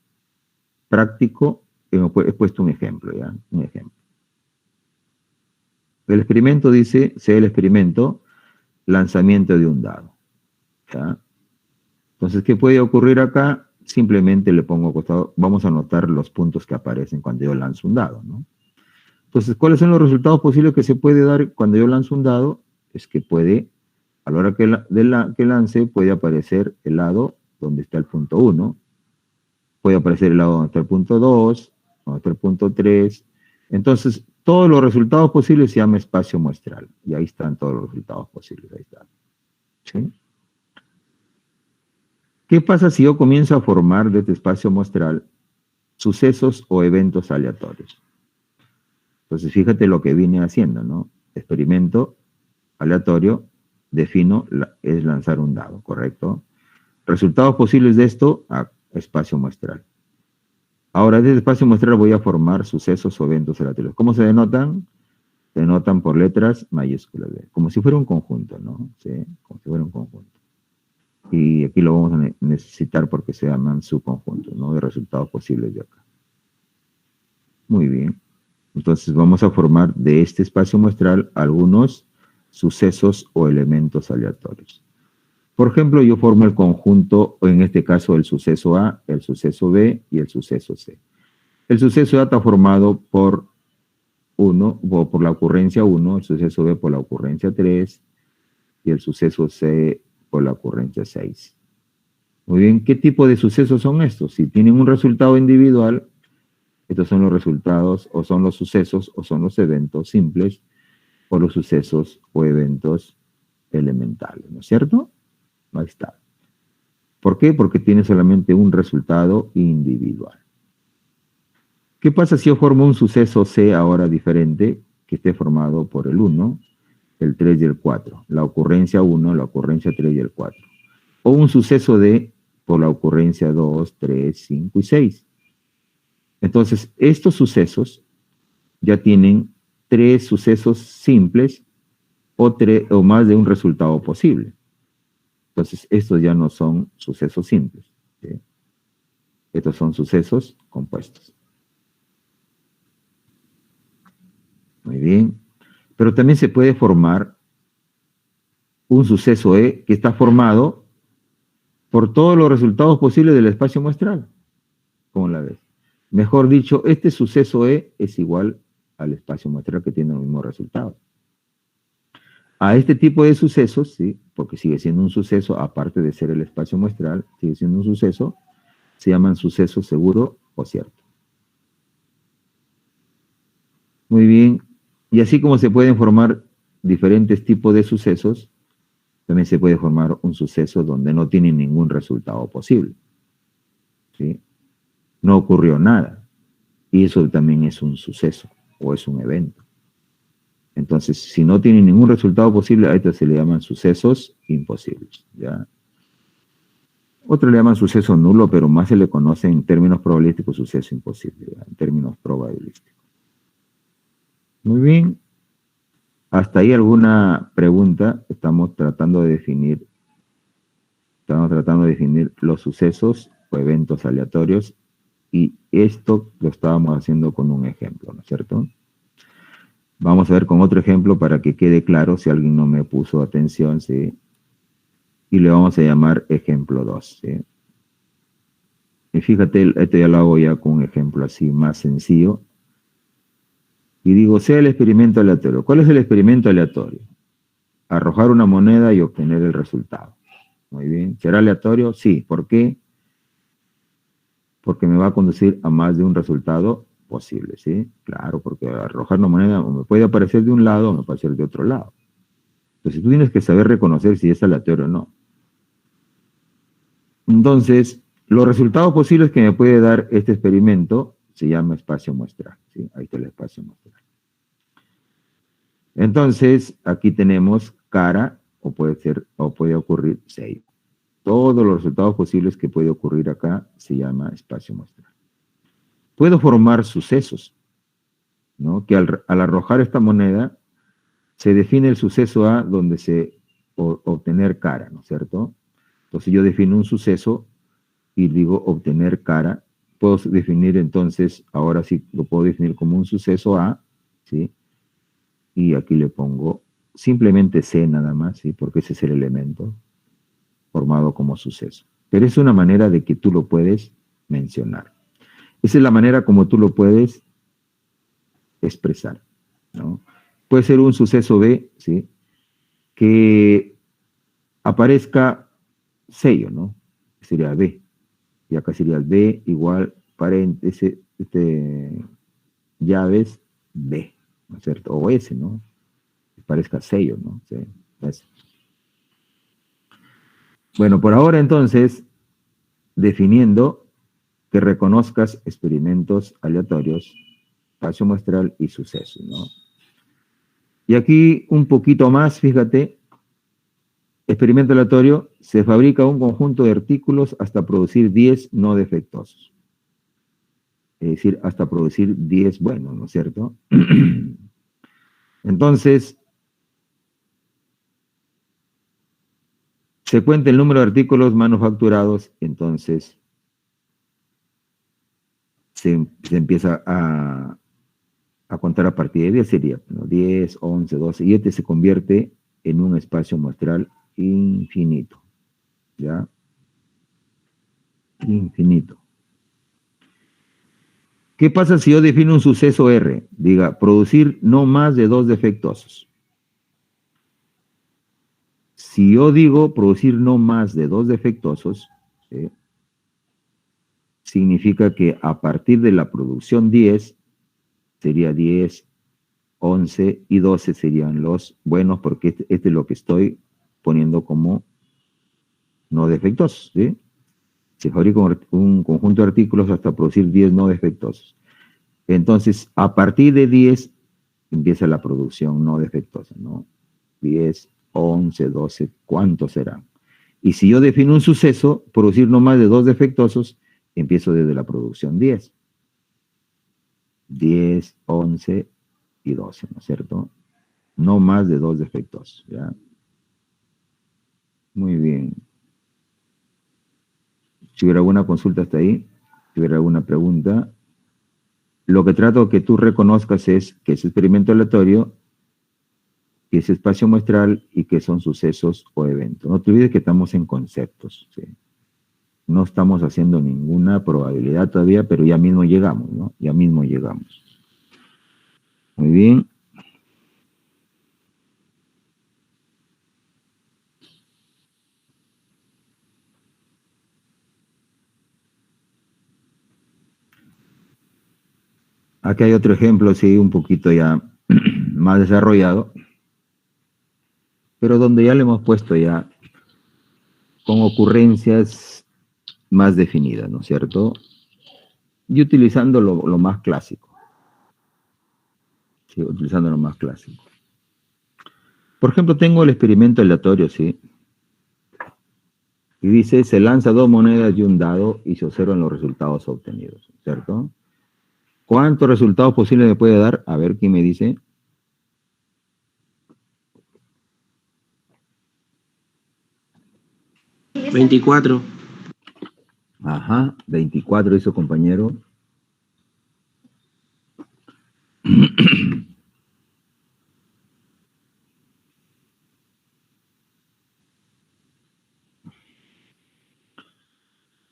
práctico, he puesto un ejemplo, ¿ya? Un ejemplo. El experimento dice, sea el experimento, lanzamiento de un dado, ¿ya? Entonces, ¿qué puede ocurrir acá? Simplemente le pongo a costado, vamos a anotar los puntos que aparecen cuando yo lanzo un dado, ¿no? Entonces, ¿cuáles son los resultados posibles que se puede dar cuando yo lanzo un dado? Es que puede, a la hora que lance, puede aparecer el lado donde está el punto 1, puede aparecer el lado donde está el punto 2, donde está el punto 3. Entonces, todos los resultados posibles se llama espacio muestral. Y ahí están todos los resultados posibles. Ahí están. ¿Sí? ¿Qué pasa si yo comienzo a formar de este espacio muestral sucesos o eventos aleatorios? Entonces, fíjate lo que vine haciendo, ¿no? Experimento aleatorio, defino, es lanzar un dado, ¿correcto? Resultados posibles de esto, espacio muestral. Ahora, de este espacio muestral voy a formar sucesos o eventos aleatorios. ¿Cómo se denotan? Se denotan por letras mayúsculas, como si fuera un conjunto, ¿no? ¿Sí? Como si fuera un conjunto. Y aquí lo vamos a necesitar porque se llaman subconjuntos, ¿no? De resultados posibles de acá. Muy bien. Entonces vamos a formar de este espacio muestral algunos sucesos o elementos aleatorios. Por ejemplo, yo formo el conjunto, o en este caso el suceso A, el suceso B y el suceso C. El suceso A está formado por 1, o por la ocurrencia 1, el suceso B por la ocurrencia 3 y el suceso C por la ocurrencia 6. Muy bien, ¿qué tipo de sucesos son estos? Si tienen un resultado individual, estos son los resultados, o son los sucesos, o son los eventos simples, o los sucesos o eventos elementales, ¿no es cierto? Ahí está. ¿Por qué? Porque tiene solamente un resultado individual. ¿Qué pasa si yo formo un suceso C ahora diferente, que esté formado por el 1, el 3 y el 4? La ocurrencia 1, la ocurrencia 3 y el 4. O un suceso D por la ocurrencia 2, 3, 5 y 6. Entonces, estos sucesos ya tienen 3 sucesos simples o más de un resultado posible. Entonces, estos ya no son sucesos simples, ¿sí? Estos son sucesos compuestos. Muy bien. Pero también se puede formar un suceso E que está formado por todos los resultados posibles del espacio muestral. ¿Cómo la ves? Mejor dicho, este suceso E es igual al espacio muestral que tiene los mismos resultados. A este tipo de sucesos, ¿sí? Porque sigue siendo un suceso, aparte de ser el espacio muestral, sigue siendo un suceso, se llaman suceso seguro o cierto. Muy bien. Y así como se pueden formar diferentes tipos de sucesos, también se puede formar un suceso donde no tiene ningún resultado posible. ¿Sí? No ocurrió nada. Y eso también es un suceso o es un evento. Entonces, si no tiene ningún resultado posible, a esto se le llaman sucesos imposibles. ¿Ya? Otros le llaman suceso nulo, pero más se le conoce en términos probabilísticos suceso imposible, ¿ya? En términos probabilísticos. Muy bien. ¿Hasta ahí alguna pregunta? Estamos tratando de definir los sucesos o eventos aleatorios y esto lo estábamos haciendo con un ejemplo, ¿no es cierto? Vamos a ver con otro ejemplo para que quede claro si alguien no me puso atención, ¿sí? Y le vamos a llamar ejemplo 2, ¿sí? Y fíjate, esto ya lo hago ya con un ejemplo así más sencillo. Y digo, sea el experimento aleatorio. ¿Cuál es el experimento aleatorio? Arrojar una moneda y obtener el resultado. Muy bien. ¿Será aleatorio? Sí. ¿Por qué? Porque me va a conducir a más de un resultado posible, ¿sí? Claro, porque arrojar una moneda me puede aparecer de un lado o me puede aparecer de otro lado. Entonces tú tienes que saber reconocer si es aleatorio o no. Entonces, los resultados posibles que me puede dar este experimento se llama espacio muestral, ¿sí? Ahí está el espacio muestral. Entonces, aquí tenemos cara, o puede ocurrir sello. Todos los resultados posibles que puede ocurrir acá se llama espacio muestral. Puedo formar sucesos, ¿no? Que al arrojar esta moneda, se define el suceso A donde se obtener cara, ¿no es cierto? Entonces yo defino un suceso y digo obtener cara. Puedo definir entonces, ahora sí lo puedo definir como un suceso A, ¿sí? Y aquí le pongo simplemente C nada más, ¿sí? Porque ese es el elemento formado como suceso. Pero es una manera de que tú lo puedes mencionar. Esa es la manera como tú lo puedes expresar, ¿no? Puede ser un suceso B, ¿sí? Que aparezca sello, ¿no? Sería B. Y acá sería B igual paréntesis, llaves B, ¿no es cierto? O S, ¿no? Que parezca sello, ¿no? Sí, S. Bueno, por ahora entonces, definiendo que reconozcas experimentos aleatorios, espacio muestral y sucesos, ¿no? Y aquí un poquito más, fíjate, experimento aleatorio, se fabrica un conjunto de artículos hasta producir 10 no defectuosos. Es decir, hasta producir 10 buenos, ¿no es cierto? Entonces, se cuenta el número de artículos manufacturados, entonces se empieza a contar a partir de 10, sería, ¿no? 10, 11, 12, y este se convierte en un espacio muestral infinito, ¿ya? Infinito. ¿Qué pasa si yo defino un suceso R? Diga, producir no más de 2 defectuosos. Si yo digo producir no más de 2 defectuosos, ¿sí? Significa que a partir de la producción 10, sería 10, 11 y 12 serían los buenos, porque este es lo que estoy poniendo como no defectuosos, ¿sí? Se fabrica un conjunto de artículos hasta producir 10 no defectuosos. Entonces, a partir de 10 empieza la producción no defectuosa, ¿no? 10, 11, 12, ¿cuántos serán? Y si yo defino un suceso, producir no más de 2 defectuosos, empiezo desde la producción 10. 10, 11 y 12, ¿no es cierto? No más de 2 defectuosos, ¿ya? Muy bien. Si hubiera alguna consulta hasta ahí, si hubiera alguna pregunta, lo que trato que tú reconozcas es que es experimento aleatorio, que es espacio muestral y que son sucesos o eventos. No te olvides que estamos en conceptos, ¿sí? No estamos haciendo ninguna probabilidad todavía, pero ya mismo llegamos, ¿no? Ya mismo llegamos. Muy bien. Aquí hay otro ejemplo, sí, un poquito ya más desarrollado, pero donde ya le hemos puesto ya con ocurrencias más definidas, ¿no es cierto? Y utilizando lo más clásico. Sí, utilizando lo más clásico. Por ejemplo, tengo el experimento aleatorio, ¿sí? Y dice, se lanza 2 monedas y un dado y se observan los resultados obtenidos, ¿cierto? ¿Cuántos resultados posibles me puede dar? A ver, ¿quién me dice? ¿24? Ajá, 24 hizo compañero.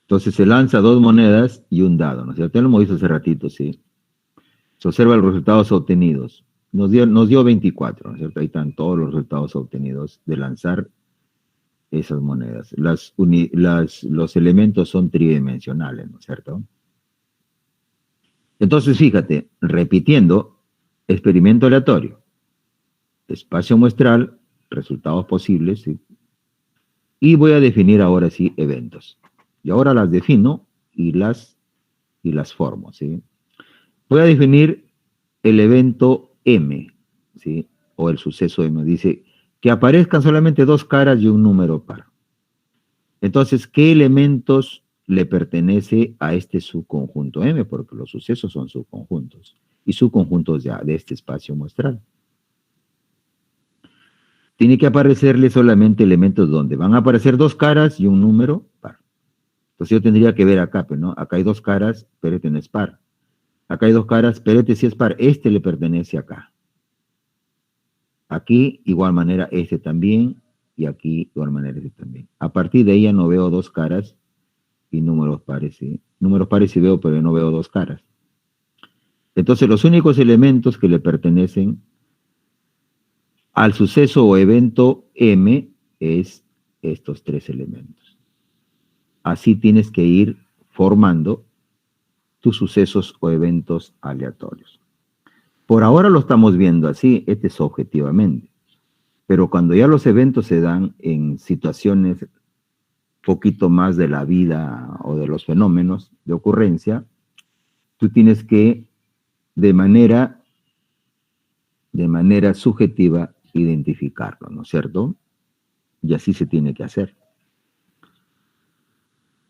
Entonces se lanza 2 monedas y un dado, ¿no es cierto? Ya lo hemos visto hace ratito, ¿sí? Se observa los resultados obtenidos. Nos dio 24, ¿no es cierto? Ahí están todos los resultados obtenidos de lanzar esas monedas. Los elementos son tridimensionales, ¿no es cierto? Entonces, fíjate, repitiendo, experimento aleatorio, espacio muestral, resultados posibles, ¿sí? Y voy a definir ahora sí eventos. Y ahora las defino y las formo, ¿sí? Voy a definir el evento M, ¿sí? O el suceso M. Dice que aparezcan solamente 2 caras y un número par. Entonces, ¿qué elementos le pertenece a este subconjunto M? Porque los sucesos son subconjuntos. Y subconjuntos ya de este espacio muestral. Tiene que aparecerle solamente elementos donde van a aparecer 2 caras y un número par. Entonces yo tendría que ver acá, ¿no? Acá hay 2 caras, pero este no es par. Acá hay 2 caras, pero este sí es par. Este le pertenece acá. Aquí, igual manera, este también. Y aquí, igual manera, este también. A partir de ahí ya no veo 2 caras y números pares, ¿sí? Números pares sí veo, pero yo no veo 2 caras. Entonces los únicos elementos que le pertenecen al suceso o evento M es estos 3 elementos. Así tienes que ir formando tus sucesos o eventos aleatorios. Por ahora lo estamos viendo así, este es objetivamente. Pero cuando ya los eventos se dan en situaciones poquito más de la vida o de los fenómenos de ocurrencia, tú tienes que de manera subjetiva identificarlo, ¿no es cierto? Y así se tiene que hacer.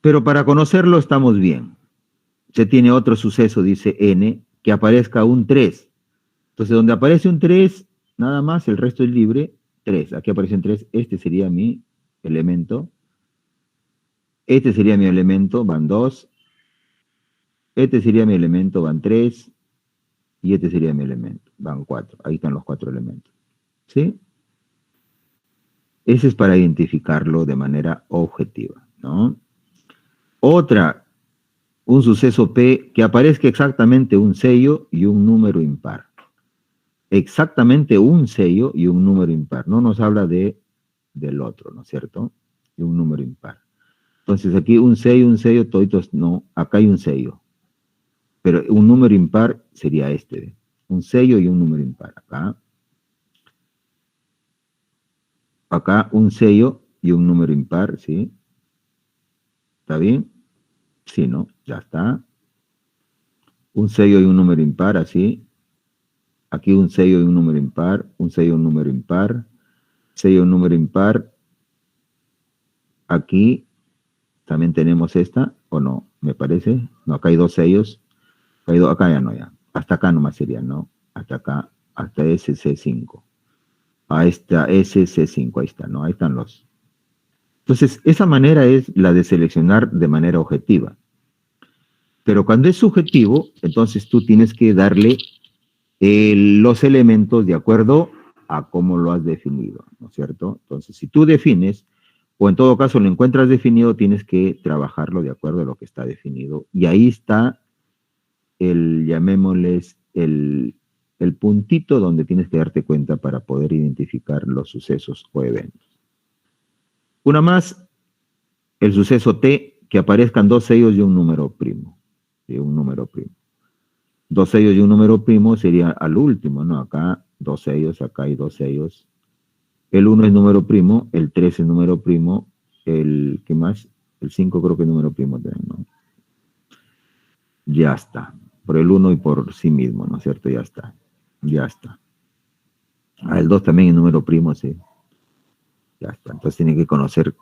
Pero para conocerlo estamos bien. Se tiene otro suceso, dice N, que aparezca un 3. Entonces, donde aparece un 3, nada más, el resto es libre, 3. Aquí aparece un 3, este sería mi elemento. Este sería mi elemento, van 2. Este sería mi elemento, van 3. Y este sería mi elemento, van 4. Ahí están los 4 elementos. ¿Sí? Ese es para identificarlo de manera objetiva, ¿no? Otra, un suceso P, que aparezca exactamente un sello y un número impar. Exactamente un sello y un número impar. No nos habla del otro, ¿no es cierto? De un número impar. Entonces aquí un sello, toditos no. Acá hay un sello. Pero un número impar sería este. Un sello y un número impar. Acá un sello y un número impar, ¿sí? ¿Está bien? Sí, ¿no? Ya está. Un sello y un número impar, así. Aquí un sello y un número impar. Un sello y un número impar. Sello y un número impar. Aquí también tenemos esta, ¿o no? Me parece. No, acá hay 2 sellos. Acá ya no, ya. Hasta acá nomás sería, ¿no? Hasta acá, hasta SC5. A esta SC5, ahí está, ¿no? Ahí están los. Entonces, esa manera es la de seleccionar de manera objetiva. Pero cuando es subjetivo, entonces tú tienes que darle los elementos de acuerdo a cómo lo has definido, ¿no es cierto? Entonces, si tú defines o en todo caso lo encuentras definido, tienes que trabajarlo de acuerdo a lo que está definido. Y ahí está llamémosles, el puntito donde tienes que darte cuenta para poder identificar los sucesos o eventos. Una más, el suceso T, que aparezcan dos sellos y un número primo. ¿Sí? Un número primo. Dos sellos y un número primo sería al último, ¿no? Acá dos sellos, acá hay dos sellos. El 1 es número primo, el 3 es número primo, ¿qué más? El 5 creo que es número primo también, ¿no? Ya está. Por el 1 y por sí mismo, ¿no es cierto? Ya está. Ya está. El 2 también es número primo, sí. Ya está. Entonces tiene que conocer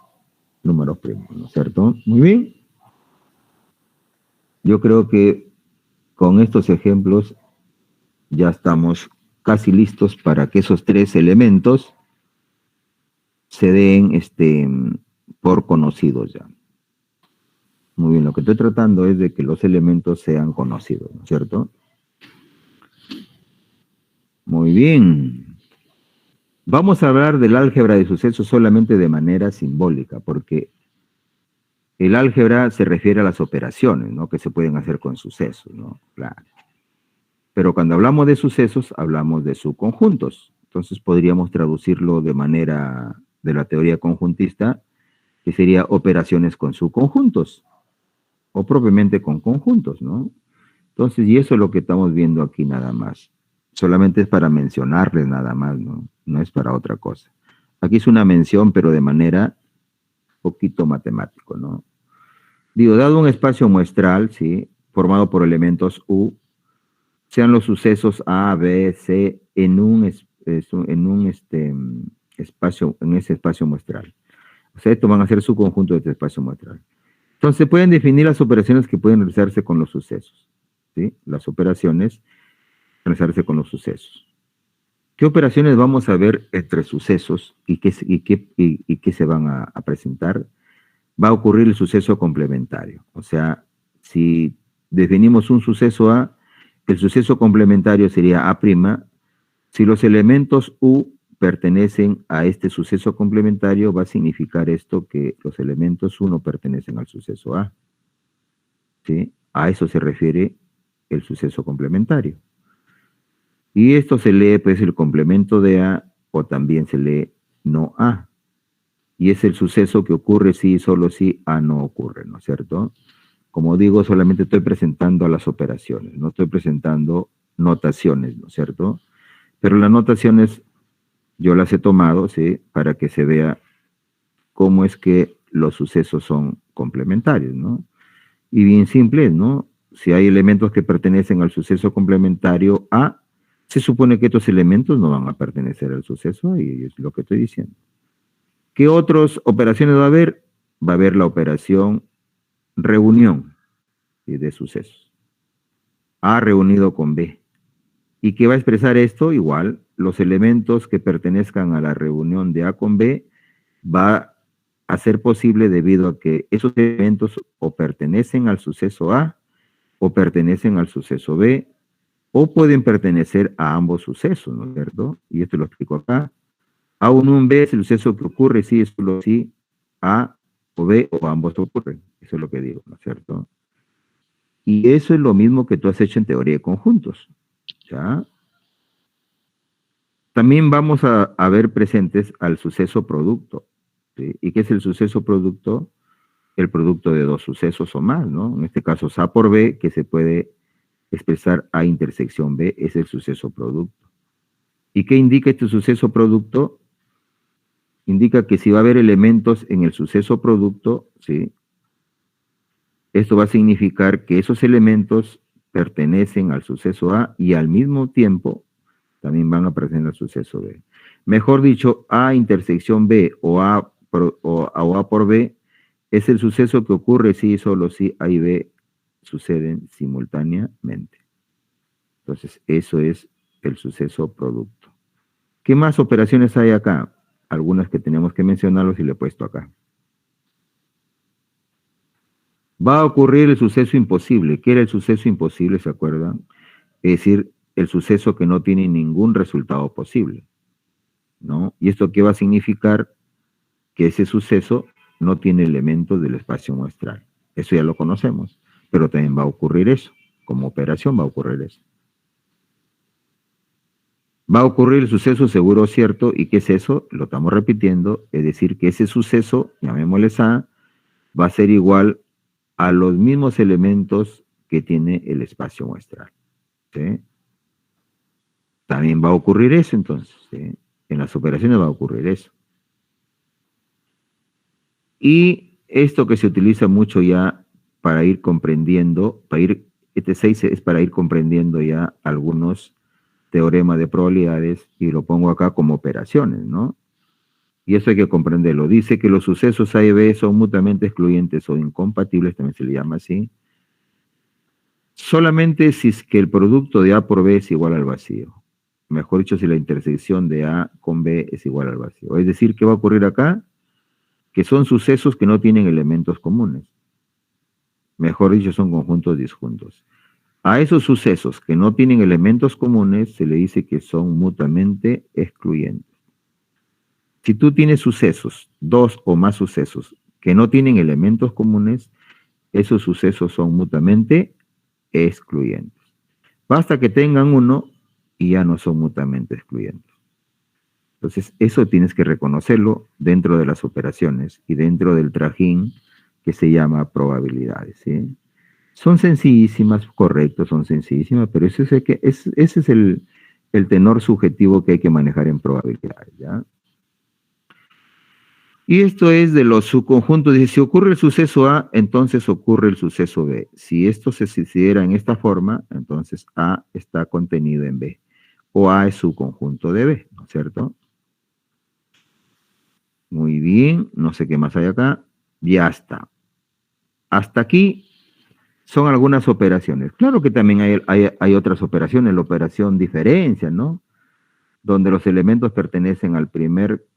números primos, ¿no es cierto? Muy bien. Yo creo que con estos ejemplos ya estamos casi listos para que esos tres elementos se den por conocidos ya. Muy bien, lo que estoy tratando es de que los elementos sean conocidos, ¿no es cierto? Muy bien. Vamos a hablar del álgebra de sucesos solamente de manera simbólica, porque el álgebra se refiere a las operaciones, ¿no? Que se pueden hacer con sucesos, ¿no? Claro. Pero cuando hablamos de sucesos, hablamos de subconjuntos. Entonces podríamos traducirlo de manera de la teoría conjuntista, que sería operaciones con subconjuntos, o propiamente con conjuntos, ¿no? Entonces, y eso es lo que estamos viendo aquí nada más. Solamente es para mencionarles nada más, ¿no? No es para otra cosa. Aquí es una mención, pero de manera poquito matemático, ¿no? Digo, dado un espacio muestral, ¿sí? Formado por elementos U, sean los sucesos A, B, C, en ese espacio muestral. O sea, estos van a ser su conjunto de este espacio muestral. Entonces, se pueden definir las operaciones que pueden realizarse con los sucesos, ¿sí? Las operaciones realizarse con los sucesos. ¿Qué operaciones vamos a ver entre sucesos y qué se van a presentar? Va a ocurrir el suceso complementario. O sea, si definimos un suceso A, el suceso complementario sería A'. Si los elementos U pertenecen a este suceso complementario, va a significar esto que los elementos U no pertenecen al suceso A. ¿Sí? A eso se refiere el suceso complementario. Y esto se lee, pues, el complemento de A, o también se lee no A. Y es el suceso que ocurre si, solo si A no ocurre, ¿no es cierto? Como digo, solamente estoy presentando a las operaciones, no estoy presentando notaciones, ¿no es cierto? Pero las notaciones yo las he tomado, ¿sí? Para que se vea cómo es que los sucesos son complementarios, ¿no? Y bien simple, ¿no? Si hay elementos que pertenecen al suceso complementario A, se supone que estos elementos no van a pertenecer al suceso A, y es lo que estoy diciendo. ¿Qué otras operaciones va a haber? Va a haber la operación reunión de sucesos. A reunido con B. ¿Y qué va a expresar esto? Igual, los elementos que pertenezcan a la reunión de A con B va a ser posible debido a que esos elementos o pertenecen al suceso A o pertenecen al suceso B o pueden pertenecer a ambos sucesos, ¿no es cierto? Y esto lo explico acá. A un B es el suceso que ocurre si es solo si A o B o ambos ocurren. Eso es lo que digo, ¿no es cierto? Y eso es lo mismo que tú has hecho en teoría de conjuntos. ¿Ya? También vamos a ver presentes al suceso producto. ¿Sí? ¿Y qué es el suceso producto? El producto de dos sucesos o más, ¿no? En este caso, A por B, que se puede expresar A intersección B, es el suceso producto. ¿Y qué indica este suceso producto? Indica que si va a haber elementos en el suceso producto, ¿sí? Esto va a significar que esos elementos pertenecen al suceso A y al mismo tiempo también van a pertenecer al suceso B. Mejor dicho, A intersección B o A por B es el suceso que ocurre si y solo si A y B suceden simultáneamente. Entonces, eso es el suceso producto. ¿Qué más operaciones hay acá? Algunas que tenemos que mencionarlos y le he puesto acá. Va a ocurrir el suceso imposible. ¿Qué era el suceso imposible? ¿Se acuerdan? Es decir, el suceso que no tiene ningún resultado posible, ¿no? ¿Y esto qué va a significar? que ese suceso no tiene elementos del espacio muestral. Eso ya lo conocemos, pero también va a ocurrir eso. Como operación va a ocurrir eso. Va a ocurrir el suceso seguro o cierto, ¿y qué es eso? Lo estamos repitiendo, es decir, que ese suceso, llamémosle A, va a ser igual a los mismos elementos que tiene el espacio muestral. ¿Sí? También va a ocurrir eso entonces. ¿Sí? En las operaciones va a ocurrir eso. Y esto que se utiliza mucho ya para ir comprendiendo, este 6 es para ir comprendiendo ya algunos teoremas de probabilidades, y lo pongo acá como operaciones, ¿no? Y eso hay que comprenderlo. Dice que los sucesos A y B son mutuamente excluyentes o incompatibles, también se le llama así, solamente si es que el producto de A por B es igual al vacío. Mejor dicho, si la intersección de A con B es igual al vacío. Es decir, ¿qué va a ocurrir acá? Que son sucesos que no tienen elementos comunes. Mejor dicho, son conjuntos disjuntos. A esos sucesos que no tienen elementos comunes se le dice que son mutuamente excluyentes. Si tú tienes sucesos, dos o más sucesos, que no tienen elementos comunes, esos sucesos son mutuamente excluyentes. Basta que tengan uno y ya no son mutuamente excluyentes. Entonces, eso tienes que reconocerlo dentro de las operaciones y dentro del trajín que se llama probabilidades, ¿sí? Son sencillísimas, correcto, son sencillísimas, pero ese es el tenor subjetivo que hay que manejar en probabilidades, ¿ya? Y esto es de los subconjuntos. Dice, si ocurre el suceso A, entonces ocurre el suceso B. Si esto se considera en esta forma, entonces A está contenido en B. O A es subconjunto de B, ¿no es cierto? Muy bien, no sé qué más hay acá. Ya está. Hasta aquí son algunas operaciones. Claro que también hay otras operaciones, la operación diferencia, ¿no? Donde los elementos pertenecen al primer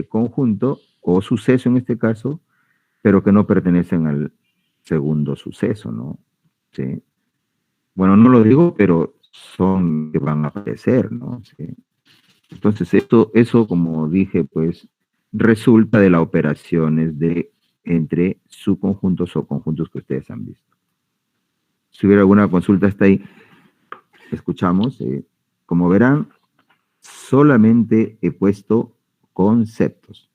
conjunto, o suceso en este caso, pero que no pertenecen al segundo suceso, ¿no? ¿Sí? Bueno, no lo digo, pero son que van a aparecer, ¿no? ¿Sí? Entonces, eso, como dije, pues, resulta de las operaciones entre subconjuntos o conjuntos que ustedes han visto. Si hubiera alguna consulta hasta ahí, escuchamos. Como verán, solamente he puesto conceptos.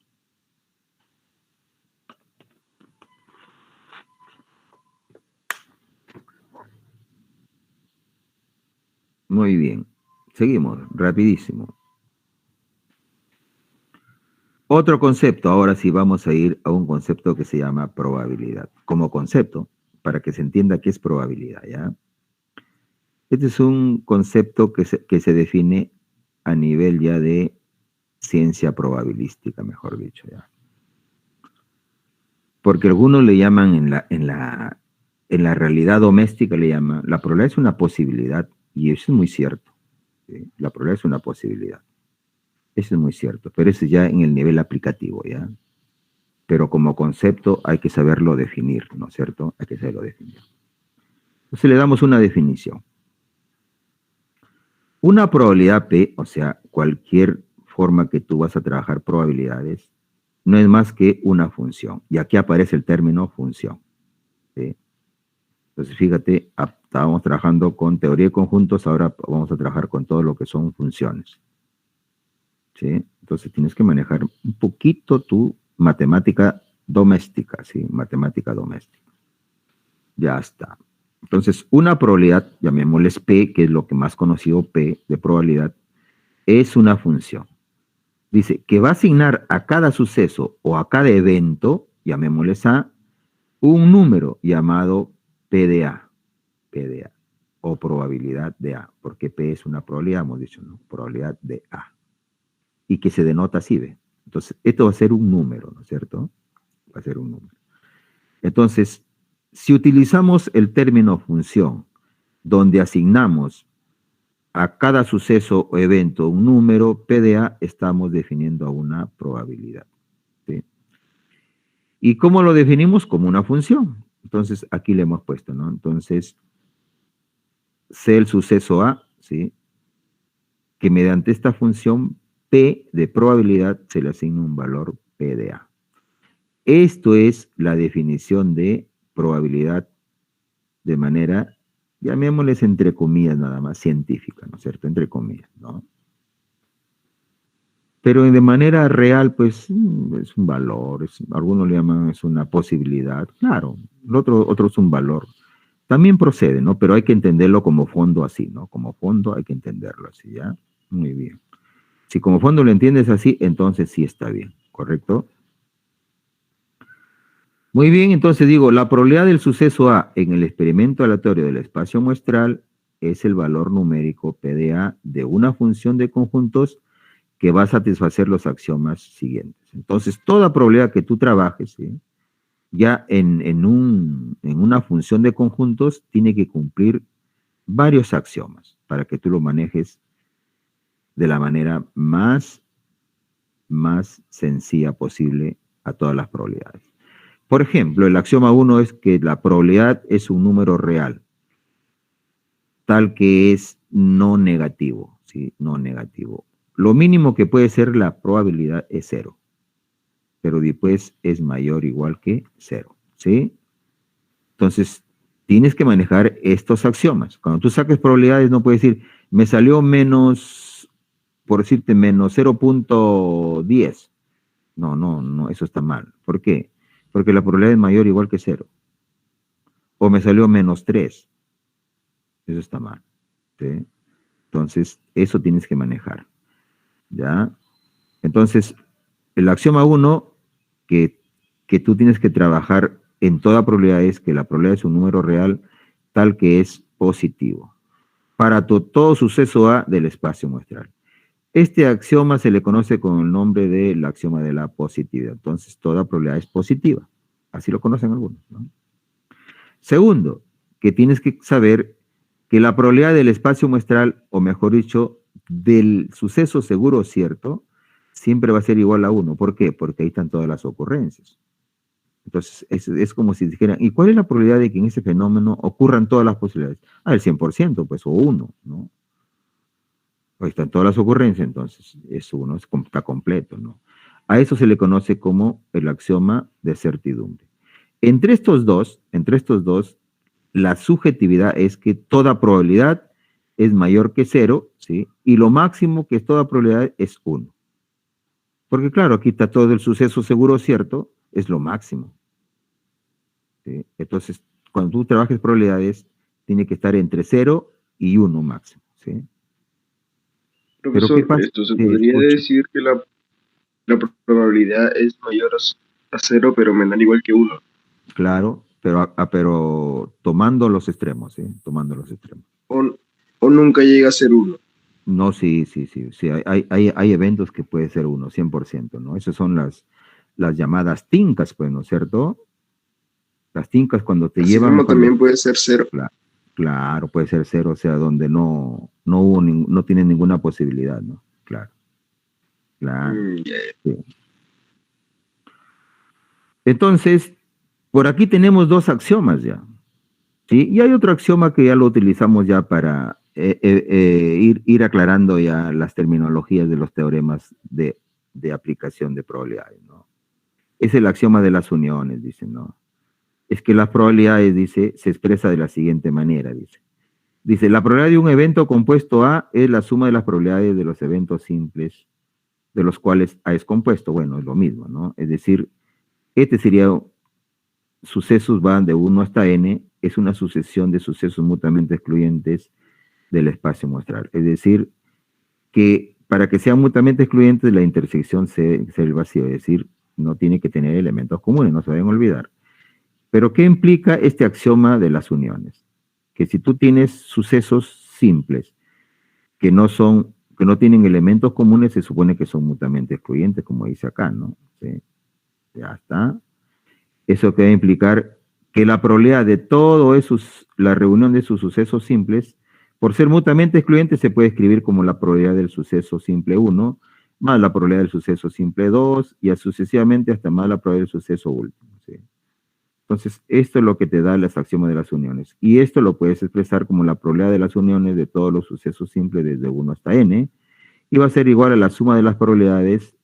Muy bien. Seguimos, rapidísimo. Otro concepto, ahora sí vamos a ir a un concepto que se llama probabilidad. Como concepto, para que se entienda qué es probabilidad, ¿ya? Este es un concepto que se define a nivel ya de ciencia probabilística, mejor dicho, ¿ya? Porque algunos le llaman en la realidad doméstica, le llaman, la probabilidad es una posibilidad, y eso es muy cierto, ¿sí? La probabilidad es una posibilidad. Eso es muy cierto, pero eso ya en el nivel aplicativo, ¿ya? Pero como concepto hay que saberlo definir, ¿no es cierto? Hay que saberlo definir. Entonces le damos una definición. Una probabilidad P, o sea, cualquier forma que tú vas a trabajar probabilidades, no es más que una función. Y aquí aparece el término función, ¿sí? Entonces, fíjate, estábamos trabajando con teoría de conjuntos, ahora vamos a trabajar con todo lo que son funciones, ¿sí? Entonces, tienes que manejar un poquito tu matemática doméstica, ¿sí? Matemática doméstica. Ya está. Entonces, una probabilidad, llamémosles P, que es lo que más conocido, P de probabilidad, es una función. Dice que va a asignar a cada suceso o a cada evento, llamémosles A, un número llamado P de A, o probabilidad de A, porque P es una probabilidad, hemos dicho, ¿no? Probabilidad de A. Y que se denota así, ¿ve? Entonces, esto va a ser un número, ¿no es cierto? Va a ser un número. Entonces, si utilizamos el término función, donde asignamos a cada suceso o evento un número, P de A, estamos definiendo a una probabilidad, ¿sí? ¿Y cómo lo definimos? Como una función. Entonces, aquí le hemos puesto, ¿no? Entonces, sé el suceso A, ¿sí? Que mediante esta función P de probabilidad se le asigna un valor P de A. Esto es la definición de probabilidad de manera, llamémosles entre comillas nada más, científica, ¿no es cierto? Entre comillas, ¿no? Pero de manera real, pues, es un valor, algunos le llaman, es una posibilidad, claro, otro es un valor. También procede, ¿no? Pero hay que entenderlo como fondo así, ¿no? Como fondo hay que entenderlo así, ¿ya? Muy bien. Si como fondo lo entiendes así, entonces sí está bien, ¿correcto? Muy bien, entonces digo, la probabilidad del suceso A en el experimento aleatorio del espacio muestral es el valor numérico P de A de una función de conjuntos que va a satisfacer los axiomas siguientes. Entonces, toda probabilidad que tú trabajes, ¿sí?, ya en una función de conjuntos, tiene que cumplir varios axiomas para que tú lo manejes de la manera más sencilla posible a todas las probabilidades. Por ejemplo, el axioma 1 es que la probabilidad es un número real, tal que es no negativo, ¿sí? No negativo. Lo mínimo que puede ser la probabilidad es 0, pero después es mayor o igual que 0, ¿sí? Entonces, tienes que manejar estos axiomas. Cuando tú saques probabilidades, no puedes decir, me salió menos, por decirte, menos 0.10. No, eso está mal. ¿Por qué? Porque la probabilidad es mayor o igual que 0. O me salió menos 3. Eso está mal, ¿sí? Entonces, eso tienes que manejar, ¿ya? Entonces, el axioma 1 que tú tienes que trabajar en toda probabilidad es que la probabilidad es un número real tal que es positivo para todo suceso A del espacio muestral. Este axioma se le conoce con el nombre del axioma de la positividad. Entonces, toda probabilidad es positiva. Así lo conocen algunos, ¿no? Segundo, que tienes que saber que la probabilidad del espacio muestral, o mejor dicho, del suceso seguro o cierto, siempre va a ser igual a 1. ¿Por qué? Porque ahí están todas las ocurrencias. Entonces, es como si dijeran, ¿y cuál es la probabilidad de que en ese fenómeno ocurran todas las posibilidades? El 100%, pues, o 1, ¿no? Ahí están todas las ocurrencias, entonces, es 1, está completo, ¿no? A eso se le conoce como el axioma de certidumbre. Entre estos dos, la subjetividad es que toda probabilidad es mayor que 0, ¿sí? Y lo máximo que es toda probabilidad es 1. Porque claro, aquí está todo el suceso seguro cierto, es lo máximo, ¿sí? Entonces, cuando tú trabajes probabilidades, tiene que estar entre 0 y 1 máximo, ¿sí? Profesor, ¿Pero qué pasa? esto se Sí, podría escucho. decir que la probabilidad es mayor a 0, pero menor igual que 1. Claro, pero tomando los extremos, ¿sí? Tomando los extremos. O nunca llega a ser 1. No, sí, hay eventos que puede ser 1, 100%, ¿no? Esas son las llamadas tincas, pues, ¿no es cierto? Las tincas cuando te Así llevan... mismo también puede ser 0. Claro, puede ser 0, o sea, donde no tiene ninguna posibilidad, ¿no? Claro. Ya. Sí. Entonces, por aquí tenemos dos axiomas ya, ¿sí? Y hay otro axioma que ya lo utilizamos ya para ir aclarando ya las terminologías de los teoremas de aplicación de probabilidades, ¿no? Es el axioma de las uniones, dice, ¿no? Es que las probabilidades, dice, se expresa de la siguiente manera, dice. Dice, la probabilidad de un evento compuesto A es la suma de las probabilidades de los eventos simples de los cuales A es compuesto. Bueno, es lo mismo, ¿no? Es decir, este sería, sucesos van de 1 hasta n, es una sucesión de sucesos mutuamente excluyentes del espacio muestral. Es decir, que para que sean mutuamente excluyentes, la intersección sea el vacío, es decir, no tiene que tener elementos comunes, no se deben olvidar. Pero ¿qué implica este axioma de las uniones? Que si tú tienes sucesos simples que no tienen elementos comunes, se supone que son mutuamente excluyentes, como dice acá, ¿no? ¿Sí? Ya está. Eso que va a implicar que la probabilidad de la reunión de sus sucesos simples, por ser mutuamente excluyentes, se puede escribir como la probabilidad del suceso simple 1, más la probabilidad del suceso simple 2, y sucesivamente hasta más la probabilidad del suceso último, ¿sí? Entonces, esto es lo que te da las axiomas de las uniones. Y esto lo puedes expresar como la probabilidad de las uniones de todos los sucesos simples desde 1 hasta n, y va a ser igual a la suma de las probabilidades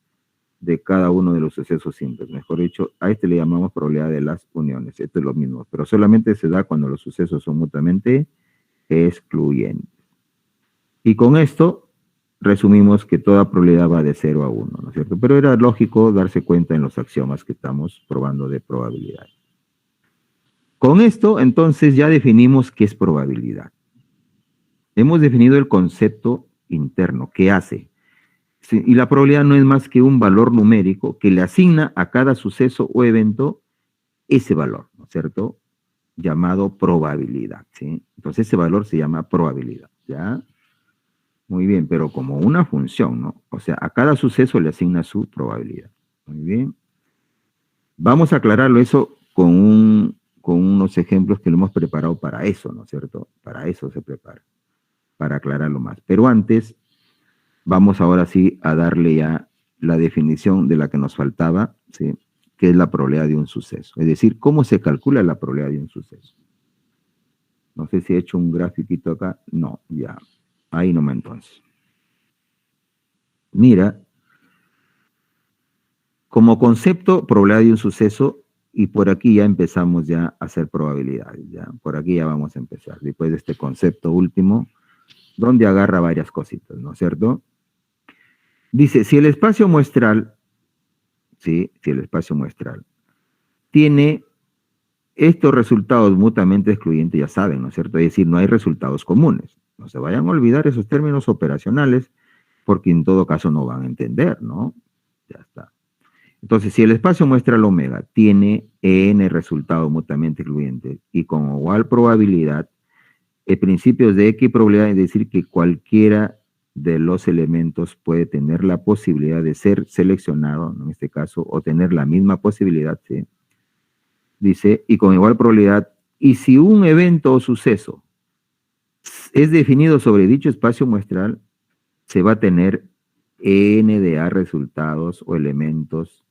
de cada uno de los sucesos simples. Mejor dicho, a este le llamamos probabilidad de las uniones. Esto es lo mismo, pero solamente se da cuando los sucesos son mutuamente excluyentes. Y con esto resumimos que toda probabilidad va de 0 a 1, ¿no es cierto? Pero era lógico darse cuenta en los axiomas que estamos probando de probabilidad. Con esto, entonces, ya definimos qué es probabilidad. Hemos definido el concepto interno, ¿qué hace? Sí, y la probabilidad no es más que un valor numérico que le asigna a cada suceso o evento ese valor, ¿no es cierto? Llamado probabilidad, ¿sí? Entonces ese valor se llama probabilidad, ¿ya? Muy bien, pero como una función, ¿no? O sea, a cada suceso le asigna su probabilidad. Muy bien. Vamos a aclararlo eso con unos ejemplos que lo hemos preparado para eso, ¿no es cierto? Para eso se prepara, para aclararlo más. Pero antes, vamos ahora sí a darle ya la definición de la que nos faltaba, ¿sí? Que es la probabilidad de un suceso. Es decir, ¿cómo se calcula la probabilidad de un suceso? No sé si he hecho un grafiquito acá. No, ya. Ahí nomás entonces. Mira, como concepto, probabilidad de un suceso, y por aquí ya empezamos ya a hacer probabilidades, ya. Por aquí ya vamos a empezar, después de este concepto último, donde agarra varias cositas, ¿no es cierto? Dice, si el espacio muestral, ¿sí? Si el espacio muestral tiene estos resultados mutuamente excluyentes, ya saben, ¿no es cierto? Es decir, no hay resultados comunes. No se vayan a olvidar esos términos operacionales, porque en todo caso no van a entender, ¿no? Ya está. Entonces, si el espacio muestral omega tiene n resultados mutuamente excluyentes y con igual probabilidad, el principio de equiprobabilidad es decir que cualquiera de los elementos puede tener la posibilidad de ser seleccionado, en este caso, o tener la misma posibilidad, ¿sí? Dice, y con igual probabilidad, y si un evento o suceso es definido sobre dicho espacio muestral, se va a tener n de a resultados o elementos.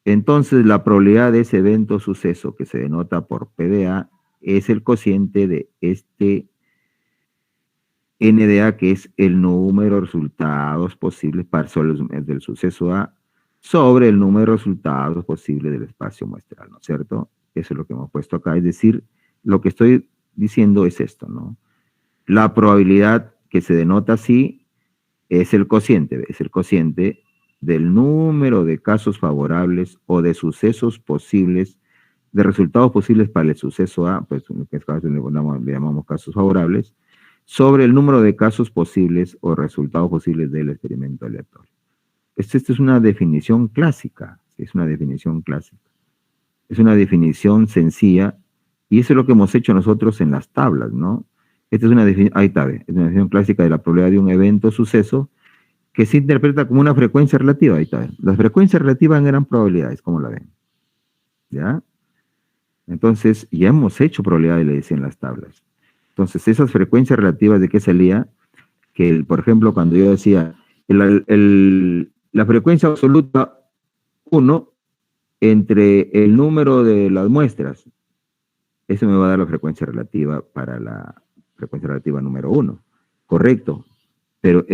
Entonces, la probabilidad de ese evento o suceso, que se denota por P de A, es el cociente de este n de A, que es el número de resultados posibles del suceso A sobre el número de resultados posibles del espacio muestral, ¿no es cierto? Eso es lo que hemos puesto acá. Es decir, lo que estoy diciendo es esto, ¿no? La probabilidad que se denota así es el cociente del número de casos favorables o de sucesos posibles, de resultados posibles para el suceso A, pues en este caso le llamamos casos favorables, sobre el número de casos posibles o resultados posibles del experimento aleatorio. Esta es una definición clásica, es una definición clásica. Es una definición sencilla, y eso es lo que hemos hecho nosotros en las tablas, ¿no? Esta es una definición, ahí está, es una definición clásica de la probabilidad de un evento o suceso que se interpreta como una frecuencia relativa, ahí está. Las frecuencias relativas eran probabilidades, ¿cómo la ven? ¿Ya? Entonces, ya hemos hecho probabilidades, le decía en las tablas. Entonces, esas frecuencias relativas, ¿de qué salía? Que, por ejemplo, cuando yo decía, la frecuencia absoluta 1 entre el número de las muestras, eso me va a dar la frecuencia relativa para la frecuencia relativa número 1. Correcto. Pero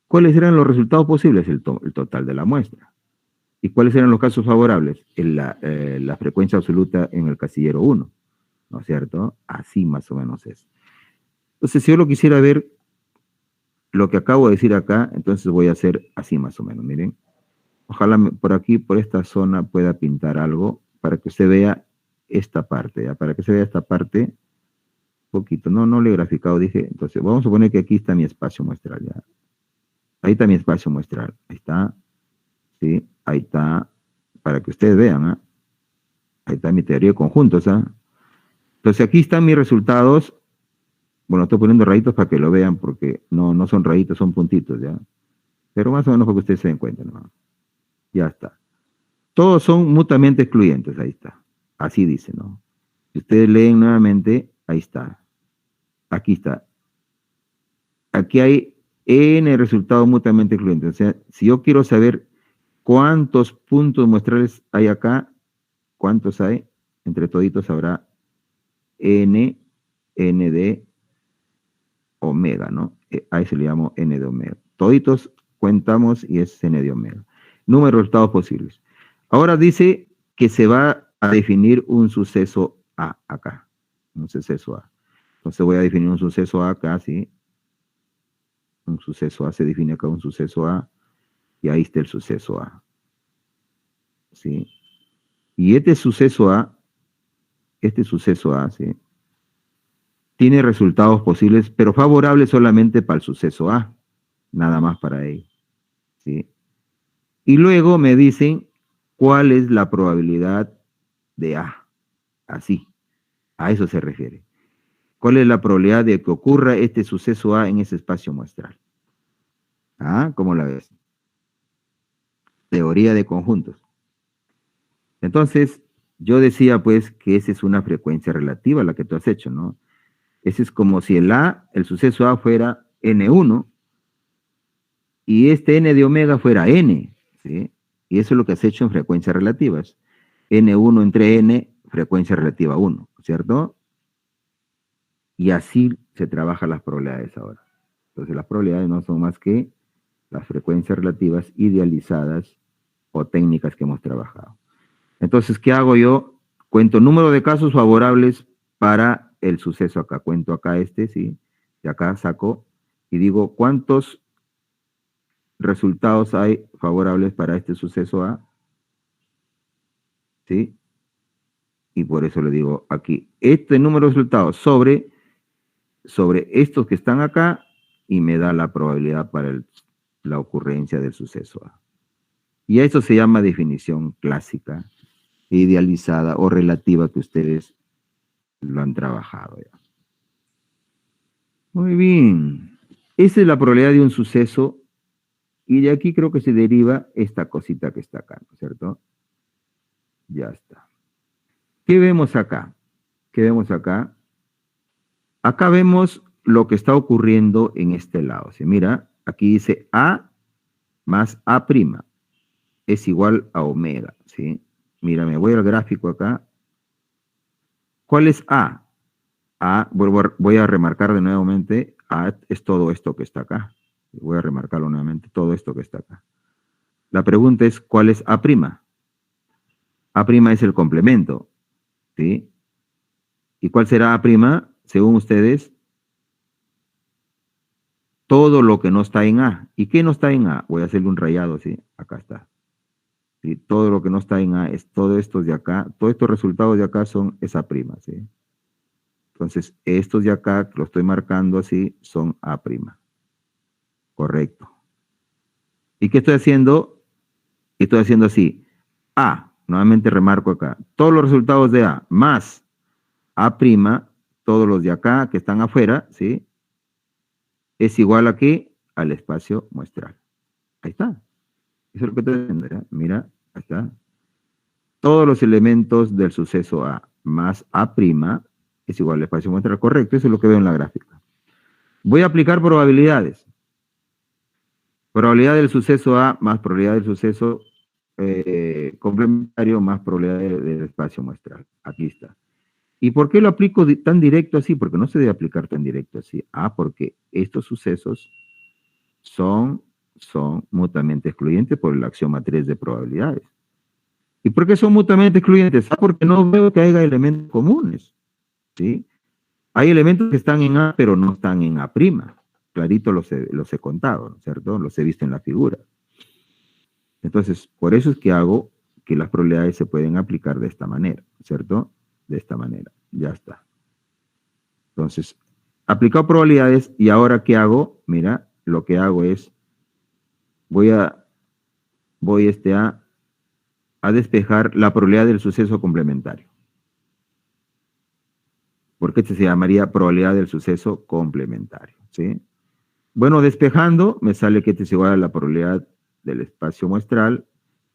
¿cuáles eran los resultados posibles? El total de la muestra. ¿Y cuáles eran los casos favorables? La frecuencia absoluta en el casillero 1. ¿No es cierto? Así más o menos es. Entonces, si yo lo quisiera ver, lo que acabo de decir acá, entonces voy a hacer así más o menos, miren. Ojalá por aquí, por esta zona, pueda pintar algo para que usted vea esta parte, ¿ya? Para que se vea esta parte, poquito, no le he graficado, dije, entonces vamos a suponer que aquí está mi espacio muestral, ¿ya? Ahí está mi espacio muestral, ahí está, ¿sí? Ahí está, para que ustedes vean, ¿eh? Ahí está mi teoría de conjuntos, ¿ah? Entonces aquí están mis resultados. Bueno, estoy poniendo rayitos para que lo vean, porque no son rayitos, son puntitos, ¿ya? Pero más o menos para que ustedes se den cuenta, ¿no? Ya está. Todos son mutuamente excluyentes, ahí está. Así dice, ¿no? Si ustedes leen nuevamente, ahí está. Aquí está. Aquí hay n resultados mutuamente excluyentes. O sea, si yo quiero saber cuántos puntos muestrales hay acá, ¿cuántos hay? Entre toditos habrá n de omega, ¿no? A eso le llamo n de omega. toditos cuentamos y es n de omega. Número de resultados posibles. Ahora dice que se va a definir un suceso A acá. Un suceso A. Entonces voy a definir un suceso A acá, ¿sí? Un suceso A, se define acá un suceso A. Y ahí está el suceso A. ¿Sí? Y este suceso A, ¿sí? Tiene resultados posibles, pero favorables solamente para el suceso A. Nada más para él. ¿Sí? Y luego me dicen cuál es la probabilidad de A. Así. A eso se refiere. ¿Cuál es la probabilidad de que ocurra este suceso A en ese espacio muestral? ¿Ah? ¿Cómo la ves? Teoría de conjuntos. Entonces, yo decía pues que esa es una frecuencia relativa la que tú has hecho, ¿no? Ese es como si el suceso A fuera N1 y este N de omega fuera N, ¿sí? Y eso es lo que has hecho en frecuencias relativas. N1 entre N, frecuencia relativa 1, ¿cierto? Y así se trabajan las probabilidades ahora. Entonces las probabilidades no son más que las frecuencias relativas idealizadas o técnicas que hemos trabajado. Entonces, ¿qué hago yo? Cuento número de casos favorables para el suceso acá. Cuento acá ¿sí? Y acá saco y digo, ¿cuántos resultados hay favorables para este suceso A? ¿Sí? Y por eso le digo aquí, este número de resultados sobre estos que están acá y me da la probabilidad para la ocurrencia del suceso A. Y a eso se llama definición clásica, idealizada o relativa que ustedes lo han trabajado ya. Muy bien. Esa es la probabilidad de un suceso y de aquí creo que se deriva esta cosita que está acá, ¿no es cierto? Ya está. ¿Qué vemos acá? ¿Qué vemos acá? Acá vemos lo que está ocurriendo en este lado. ¿Sí? Mira, aquí dice A más A' es igual a omega, ¿sí? Mira, me voy al gráfico acá. ¿Cuál es A? A, voy a remarcar de nuevamente, A es todo esto que está acá. Voy a remarcarlo nuevamente, todo esto que está acá. La pregunta es, ¿cuál es A'? A' es el complemento, ¿sí? ¿Y cuál será A', según ustedes? Todo lo que no está en A. ¿Y qué no está en A? Voy a hacerle un rayado, ¿sí? Acá está. ¿Sí? Todo lo que no está en A es todo esto de acá. Todos estos resultados de acá son esa prima, ¿sí? Entonces, estos de acá, que lo estoy marcando así, son A'. Correcto. ¿Y qué estoy haciendo? Estoy haciendo así. A, nuevamente remarco acá. Todos los resultados de A más A', todos los de acá que están afuera, ¿sí? Es igual aquí al espacio muestral. Ahí está. Eso es lo que estoy haciendo, ¿ya? Mira, ahí está. Todos los elementos del suceso A más A' es igual al espacio muestral. Correcto, eso es lo que veo en la gráfica. Voy a aplicar probabilidades. Probabilidad del suceso A más probabilidad del suceso complementario más probabilidad del espacio muestral. Aquí está. ¿Y por qué lo aplico tan directo así? Porque no se debe aplicar tan directo así. Porque estos sucesos son mutuamente excluyentes por el axioma 3 de probabilidades. ¿Y por qué son mutuamente excluyentes? Porque no veo que haya elementos comunes, ¿sí? Hay elementos que están en A, pero no están en A'. Clarito los he contado, ¿no es cierto? Los he visto en la figura. Entonces, por eso es que hago que las probabilidades se pueden aplicar de esta manera, ¿cierto? De esta manera. Ya está. Entonces, aplicado probabilidades, y ahora ¿qué hago? Mira, lo que hago es, voy a despejar la probabilidad del suceso complementario. Porque este se llamaría probabilidad del suceso complementario, ¿sí? Bueno, despejando, me sale que este es igual a la probabilidad del espacio muestral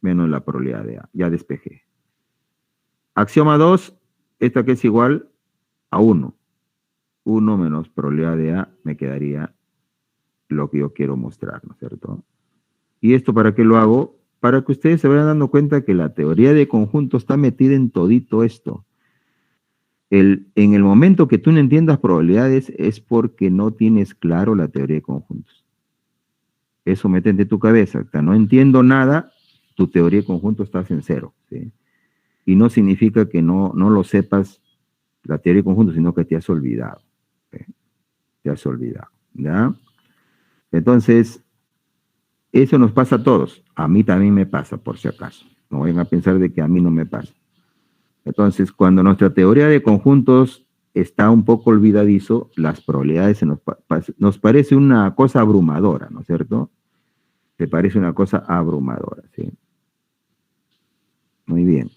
menos la probabilidad de A. Ya despejé. Axioma 2, esta que es igual a 1. 1 menos probabilidad de A me quedaría lo que yo quiero mostrar, ¿no es cierto? ¿Y esto para qué lo hago? Para que ustedes se vayan dando cuenta que la teoría de conjuntos está metida en todito esto. En el momento que tú no entiendas probabilidades es porque no tienes claro la teoría de conjuntos. Eso mete en tu cabeza. Hasta no entiendo nada, tu teoría de conjunto estás en cero, ¿sí? Y no significa que no lo sepas la teoría de conjunto, sino que te has olvidado. ¿Sí? Te has olvidado, ¿ya? Entonces, eso nos pasa a todos. A mí también me pasa, por si acaso. No vayan a pensar de que a mí no me pasa. Entonces, cuando nuestra teoría de conjuntos está un poco olvidadizo, las probabilidades nos parece una cosa abrumadora, ¿no es cierto? Te parece una cosa abrumadora, ¿sí? Muy bien.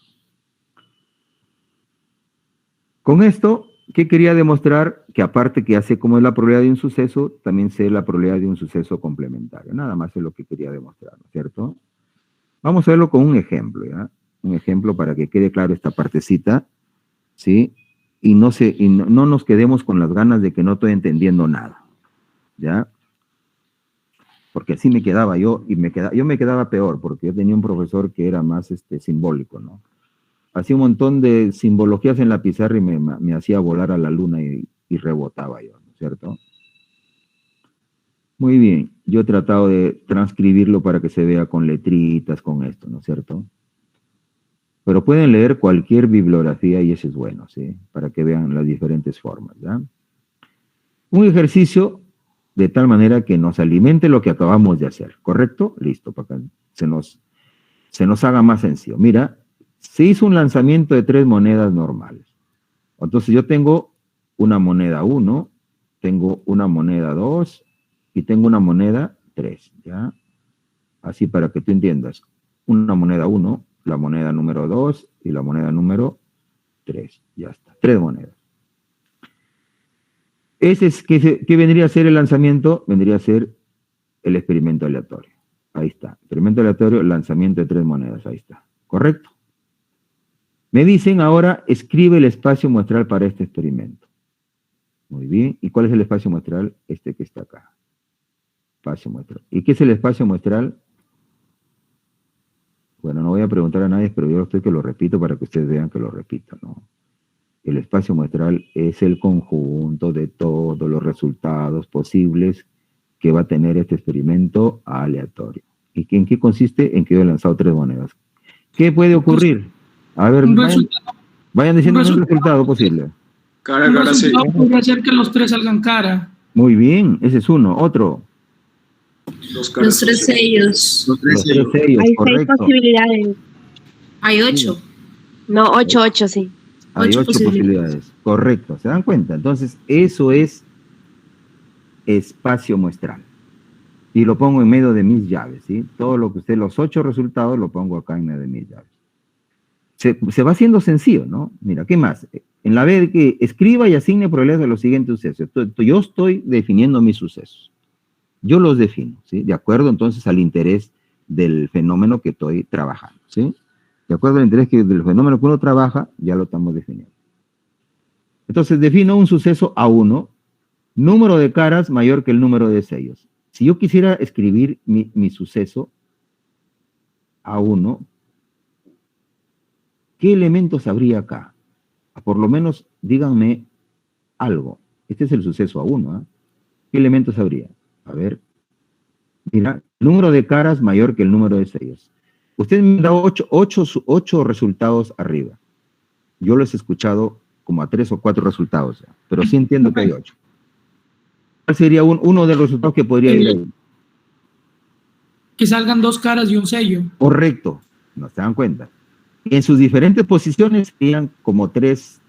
Con esto, ¿qué quería demostrar? Que aparte que hace como es la probabilidad de un suceso, también sé la probabilidad de un suceso complementario. Nada más es lo que quería demostrar, ¿no es cierto? Vamos a verlo con un ejemplo, ¿ya? Un ejemplo para que quede claro esta partecita, ¿sí? Y no nos quedemos con las ganas de que no estoy entendiendo nada, ¿ya? Porque así me quedaba yo, y yo me quedaba peor, porque yo tenía un profesor que era más simbólico, ¿no? Hacía un montón de simbologías en la pizarra y me hacía volar a la luna y rebotaba yo, ¿no es cierto? Muy bien, yo he tratado de transcribirlo para que se vea con letritas, con esto, ¿no es cierto? Pero pueden leer cualquier bibliografía y eso es bueno, ¿sí? Para que vean las diferentes formas, ¿ya? Un ejercicio de tal manera que nos alimente lo que acabamos de hacer, ¿correcto? Listo, para que se nos haga más sencillo. Mira, se hizo un lanzamiento de 3 monedas normales. Entonces yo tengo una moneda 1, tengo una moneda 2 y tengo una moneda 3, ¿ya? Así para que tú entiendas. Una moneda 1, la moneda número 2 y la moneda número 3. Ya está, 3 monedas. ¿Qué vendría a ser el lanzamiento? Vendría a ser el experimento aleatorio. Ahí está. Experimento aleatorio, lanzamiento de 3 monedas. Ahí está. ¿Correcto? Me dicen ahora, escribe el espacio muestral para este experimento. Muy bien. ¿Y cuál es el espacio muestral? Este que está acá. Espacio muestral. ¿Y qué es el espacio muestral? Bueno, no voy a preguntar a nadie, pero yo estoy que lo repito para que ustedes vean que lo repito, ¿no? El espacio muestral es el conjunto de todos los resultados posibles que va a tener este experimento aleatorio. ¿Y en qué consiste? En que yo he lanzado 3 monedas. ¿Qué puede ocurrir? A ver, vayan diciendo un resultado posible. Cara, sí. Podría ser que los 3 salgan cara. Muy bien, ese es uno. Otro. Los 3 sellos. Los 3 sellos, Hay correcto. 6 posibilidades. Hay 8. No, 8, sí. Hay 8 posibilidades. Correcto, ¿se dan cuenta? Entonces, eso es espacio muestral. Y lo pongo en medio de mis llaves, ¿sí? Todo lo que los 8 resultados lo pongo acá en medio de mis llaves. Se va haciendo sencillo, ¿no? Mira, ¿qué más? En la B, que escriba y asigne probabilidades de los siguientes sucesos. Yo estoy definiendo mis sucesos. Yo los defino, ¿sí? De acuerdo, entonces, al interés del fenómeno que estoy trabajando, ¿sí? De acuerdo al interés del fenómeno que uno trabaja, ya lo estamos definiendo. Entonces, defino un suceso A1, número de caras mayor que el número de sellos. Si yo quisiera escribir mi suceso A1, ¿qué elementos habría acá? Por lo menos, díganme algo. Este es el suceso A1, ¿eh? ¿Qué elementos habría? A ver. Mira, número de caras mayor que el número de sellos. Usted me da 8 resultados arriba. Yo los he escuchado como a 3 o 4 resultados, ya, pero sí entiendo que hay 8. ¿Cuál sería uno de los resultados que podría ir ahí? Que salgan 2 caras y un sello. Correcto, no se dan cuenta. En sus diferentes posiciones serían como 3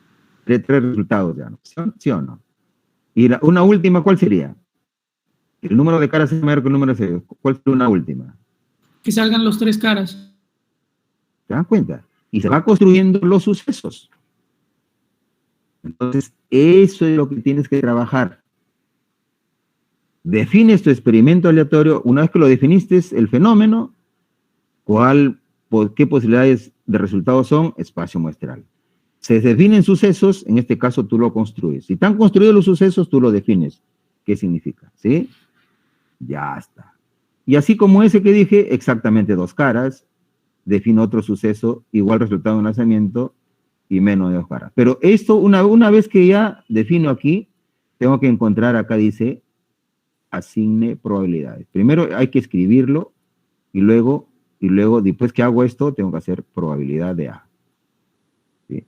resultados, ya, ¿no? ¿Sí o no? Y una última, ¿cuál sería? El número de caras es mayor que el número de sellos. ¿Cuál sería una última? Que salgan los 3 caras. ¿Se dan cuenta? Y se va construyendo los sucesos. Entonces, eso es lo que tienes que trabajar. Defines tu experimento aleatorio. Una vez que lo definiste, el fenómeno, ¿qué posibilidades de resultados son? Espacio muestral. Se definen sucesos, en este caso tú lo construyes. Si están construidos los sucesos, tú lo defines. ¿Qué significa? ¿Sí? Ya está. Y así como ese que dije, exactamente 2 caras, defino otro suceso, igual resultado de un lanzamiento y menos de 2 caras. Pero esto, una vez que ya defino aquí, tengo que encontrar, acá dice, asigne probabilidades. Primero hay que escribirlo y luego, después que hago esto, tengo que hacer probabilidad de A. ¿Sí?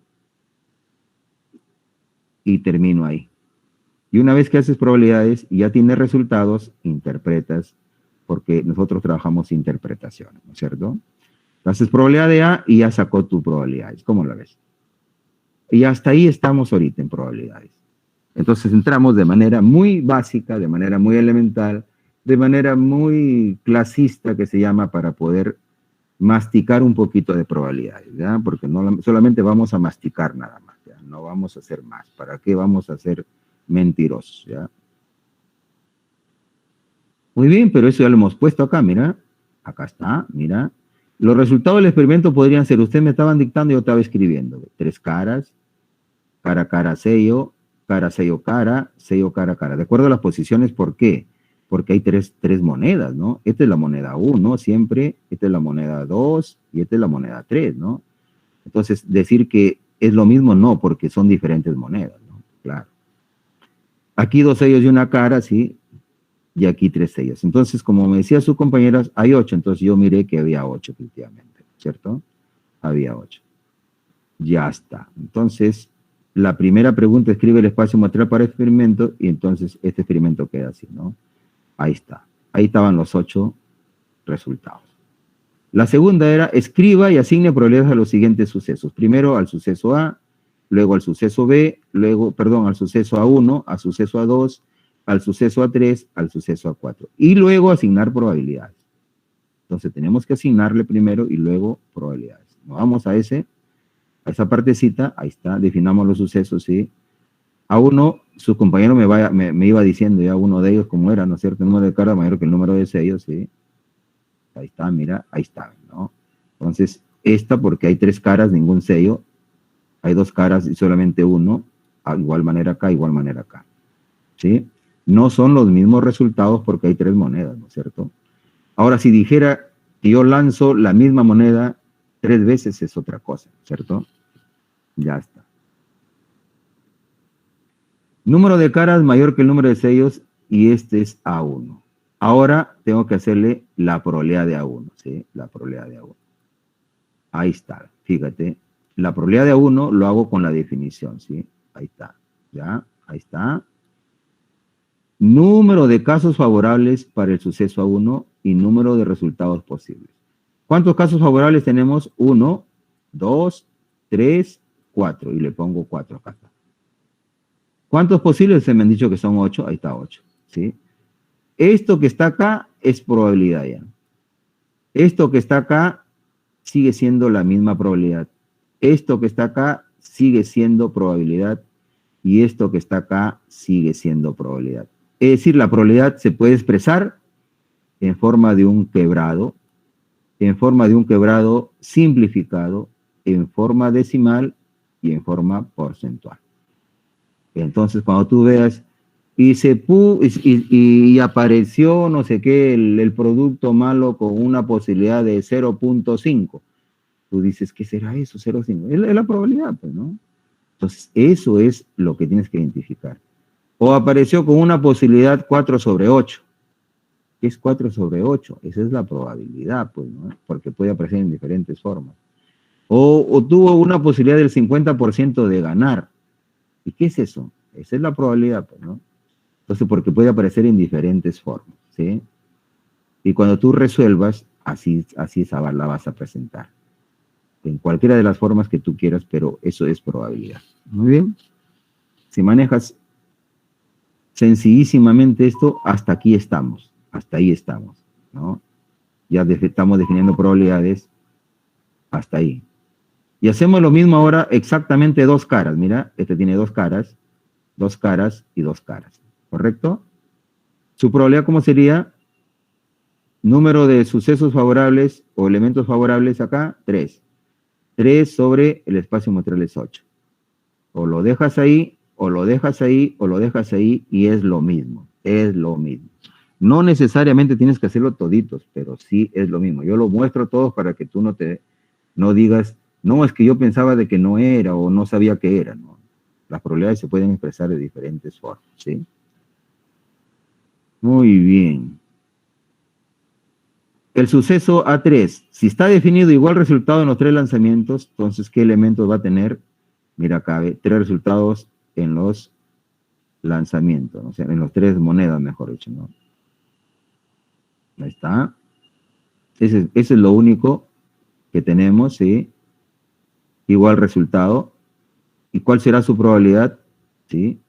Y termino ahí. Y una vez que haces probabilidades y ya tienes resultados, interpretas, porque nosotros trabajamos interpretación, ¿no es cierto? Haces probabilidad de A y ya sacó tu probabilidades. ¿Cómo la ves? Y hasta ahí estamos ahorita en probabilidades. Entonces entramos de manera muy básica, de manera muy elemental, de manera muy clasista que se llama para poder masticar un poquito de probabilidades, ¿ya? Porque no solamente vamos a masticar nada más, ¿ya? No vamos a hacer más. ¿Para qué vamos a ser mentirosos, ¿ya? Muy bien, pero eso ya lo hemos puesto acá, mira. Acá está, mira. Los resultados del experimento podrían ser, ustedes me estaban dictando y yo estaba escribiendo. 3 caras, cara, sello, cara, sello, cara, cara. De acuerdo a las posiciones, ¿por qué? Porque hay tres monedas, ¿no? Esta es la moneda 1 siempre, esta es la moneda 2 y esta es la moneda 3, ¿no? Entonces, decir que es lo mismo, no, porque son diferentes monedas, ¿no? Claro. Aquí 2 sellos y una cara, ¿sí? Y aquí 3 sellos. Entonces, como me decía su compañera, hay 8, entonces yo miré que había 8, efectivamente, ¿cierto? Había 8. Ya está. Entonces, la primera pregunta, escribe el espacio muestral para experimento, y entonces este experimento queda así, ¿no? Ahí está. Ahí estaban los 8 resultados. La segunda era, escriba y asigne probabilidades a los siguientes sucesos. Primero al suceso A, luego al suceso B, luego, perdón, al suceso A1, al suceso A2, al suceso A3, al suceso A4. Y luego asignar probabilidades. Entonces tenemos que asignarle primero y luego probabilidades. Nos vamos a esa partecita, ahí está, definamos los sucesos, ¿sí? A1, su compañero me iba diciendo ya uno de ellos cómo era, ¿no es cierto? El número de caras mayor que el número de sellos, ¿sí? Ahí está, mira, ahí está, ¿no? Entonces, esta porque hay 3 caras, ningún sello. Hay 2 caras y solamente uno, igual manera acá, igual manera acá, ¿sí? No son los mismos resultados porque hay 3 monedas, ¿no es cierto? Ahora, si dijera que yo lanzo la misma moneda 3 veces es otra cosa, ¿cierto? Ya está. Número de caras mayor que el número de sellos y este es A1. Ahora tengo que hacerle la probabilidad de A1, ¿sí? La probabilidad de A1. Ahí está, fíjate. La probabilidad de A1 lo hago con la definición, ¿sí? Ahí está, ¿ya? Ahí está. Número de casos favorables para el suceso A1 y número de resultados posibles. ¿Cuántos casos favorables tenemos? 1, 2, 3, 4. Y le pongo 4 acá. ¿Cuántos posibles? Se me han dicho que son 8. Ahí está 8. ¿Sí? Esto que está acá es probabilidad ya. Esto que está acá sigue siendo la misma probabilidad. Esto que está acá sigue siendo probabilidad. Y esto que está acá sigue siendo probabilidad. Es decir, la probabilidad se puede expresar en forma de un quebrado, simplificado, en forma decimal y en forma porcentual. Entonces, cuando tú veas, y apareció no sé qué, el producto malo con una posibilidad de 0.5, tú dices, ¿qué será eso? 0.5. Es la probabilidad, pues, ¿no? Entonces, eso es lo que tienes que identificar. O apareció con una posibilidad 4/8. ¿Qué es 4/8? Esa es la probabilidad, pues, ¿no? Porque puede aparecer en diferentes formas. O tuvo una posibilidad del 50% de ganar. ¿Y qué es eso? Esa es la probabilidad, pues, ¿no? Entonces, porque puede aparecer en diferentes formas, ¿sí? Y cuando tú resuelvas, así la vas a presentar. En cualquiera de las formas que tú quieras, pero eso es probabilidad. Muy bien. Si manejas sencillísimamente esto, hasta aquí estamos. Hasta ahí estamos, ¿no? Ya estamos definiendo probabilidades hasta ahí. Y hacemos lo mismo ahora, exactamente 2 caras. Mira, este tiene 2 caras y 2 caras. ¿Correcto? Su probabilidad, ¿cómo sería? Número de sucesos favorables o elementos favorables acá, 3. 3 sobre el espacio muestral es 8. O lo dejas ahí, o lo dejas ahí, o lo dejas ahí, y es lo mismo. Es lo mismo. No necesariamente tienes que hacerlo toditos, pero sí es lo mismo. Yo lo muestro todos para que tú no digas, no, es que yo pensaba de que no era, o no sabía que era, ¿no? Las probabilidades se pueden expresar de diferentes formas, ¿sí? Muy bien. El suceso A3, si está definido igual resultado en los 3 lanzamientos, entonces, ¿qué elementos va a tener? Mira, cabe 3 resultados en los lanzamientos, ¿no? O sea, en los 3 monedas, mejor dicho, ¿no? Ahí está. Ese es lo único que tenemos, ¿sí? Igual resultado. ¿Y cuál será su probabilidad? ¿Sí?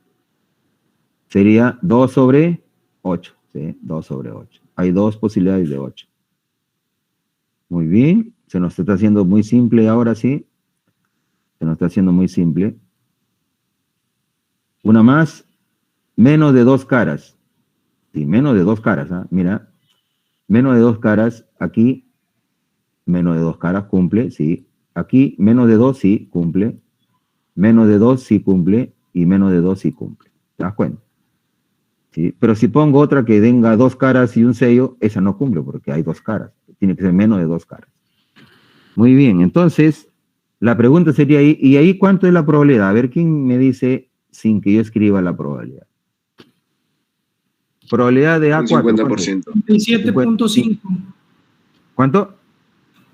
Sería 2 sobre 8, ¿sí? 2 sobre 8. Hay 2 posibilidades de 8. Muy bien. Se nos está haciendo muy simple ahora, ¿sí? Se nos está haciendo muy simple. Una más. Menos de 2 caras. Sí, menos de 2 caras, ¿ah? Mira. Menos de 2 caras. Aquí, menos de 2 caras, cumple, sí. Aquí, menos de 2, sí, cumple. Menos de 2, sí cumple. Y menos de 2, sí cumple. ¿Te das cuenta? ¿Sí? Pero si pongo otra que tenga 2 caras y un sello, esa no cumple porque hay 2 caras. Tiene que ser menos de 2 caras. Muy bien, entonces, la pregunta sería ahí, ¿y ahí cuánto es la probabilidad? A ver, ¿quién me dice sin que yo escriba la probabilidad? Probabilidad de Un A4. 50%. 37.5. ¿Cuánto?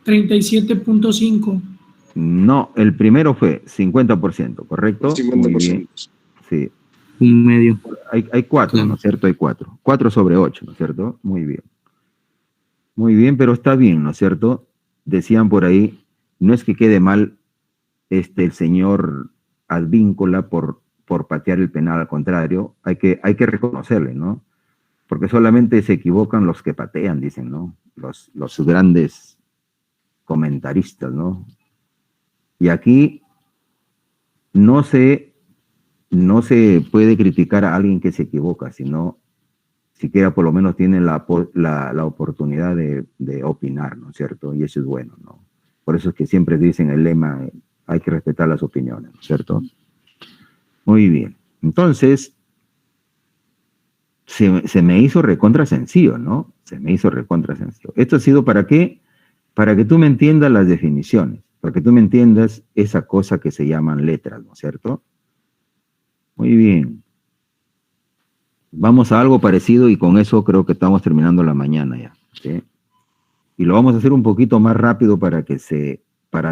37.5. No, el primero fue 50%, ¿correcto? Muy bien. 50%. Sí. Un medio. Hay 4, ¿no es cierto? Hay 4. 4 sobre 8, ¿no es cierto? Muy bien. Muy bien, pero está bien, ¿no es cierto? Decían por ahí, no es que quede mal el señor Advíncula por patear el penal, al contrario, hay que reconocerle, ¿no? Porque solamente se equivocan los que patean, dicen, ¿no? Los grandes comentaristas, ¿no? Y aquí no se puede criticar a alguien que se equivoca, sino siquiera por lo menos tienen la oportunidad de opinar, ¿no es cierto? Y eso es bueno, ¿no? Por eso es que siempre dicen el lema, hay que respetar las opiniones, ¿no es cierto? Muy bien. Entonces, se me hizo recontra sencillo, ¿no? Se me hizo recontra sencillo. ¿Esto ha sido para qué? Para que tú me entiendas las definiciones, para que tú me entiendas esa cosa que se llaman letras, ¿no es cierto? Muy bien. Vamos a algo parecido y con eso creo que estamos terminando la mañana ya, ¿sí? Y lo vamos a hacer un poquito más rápido para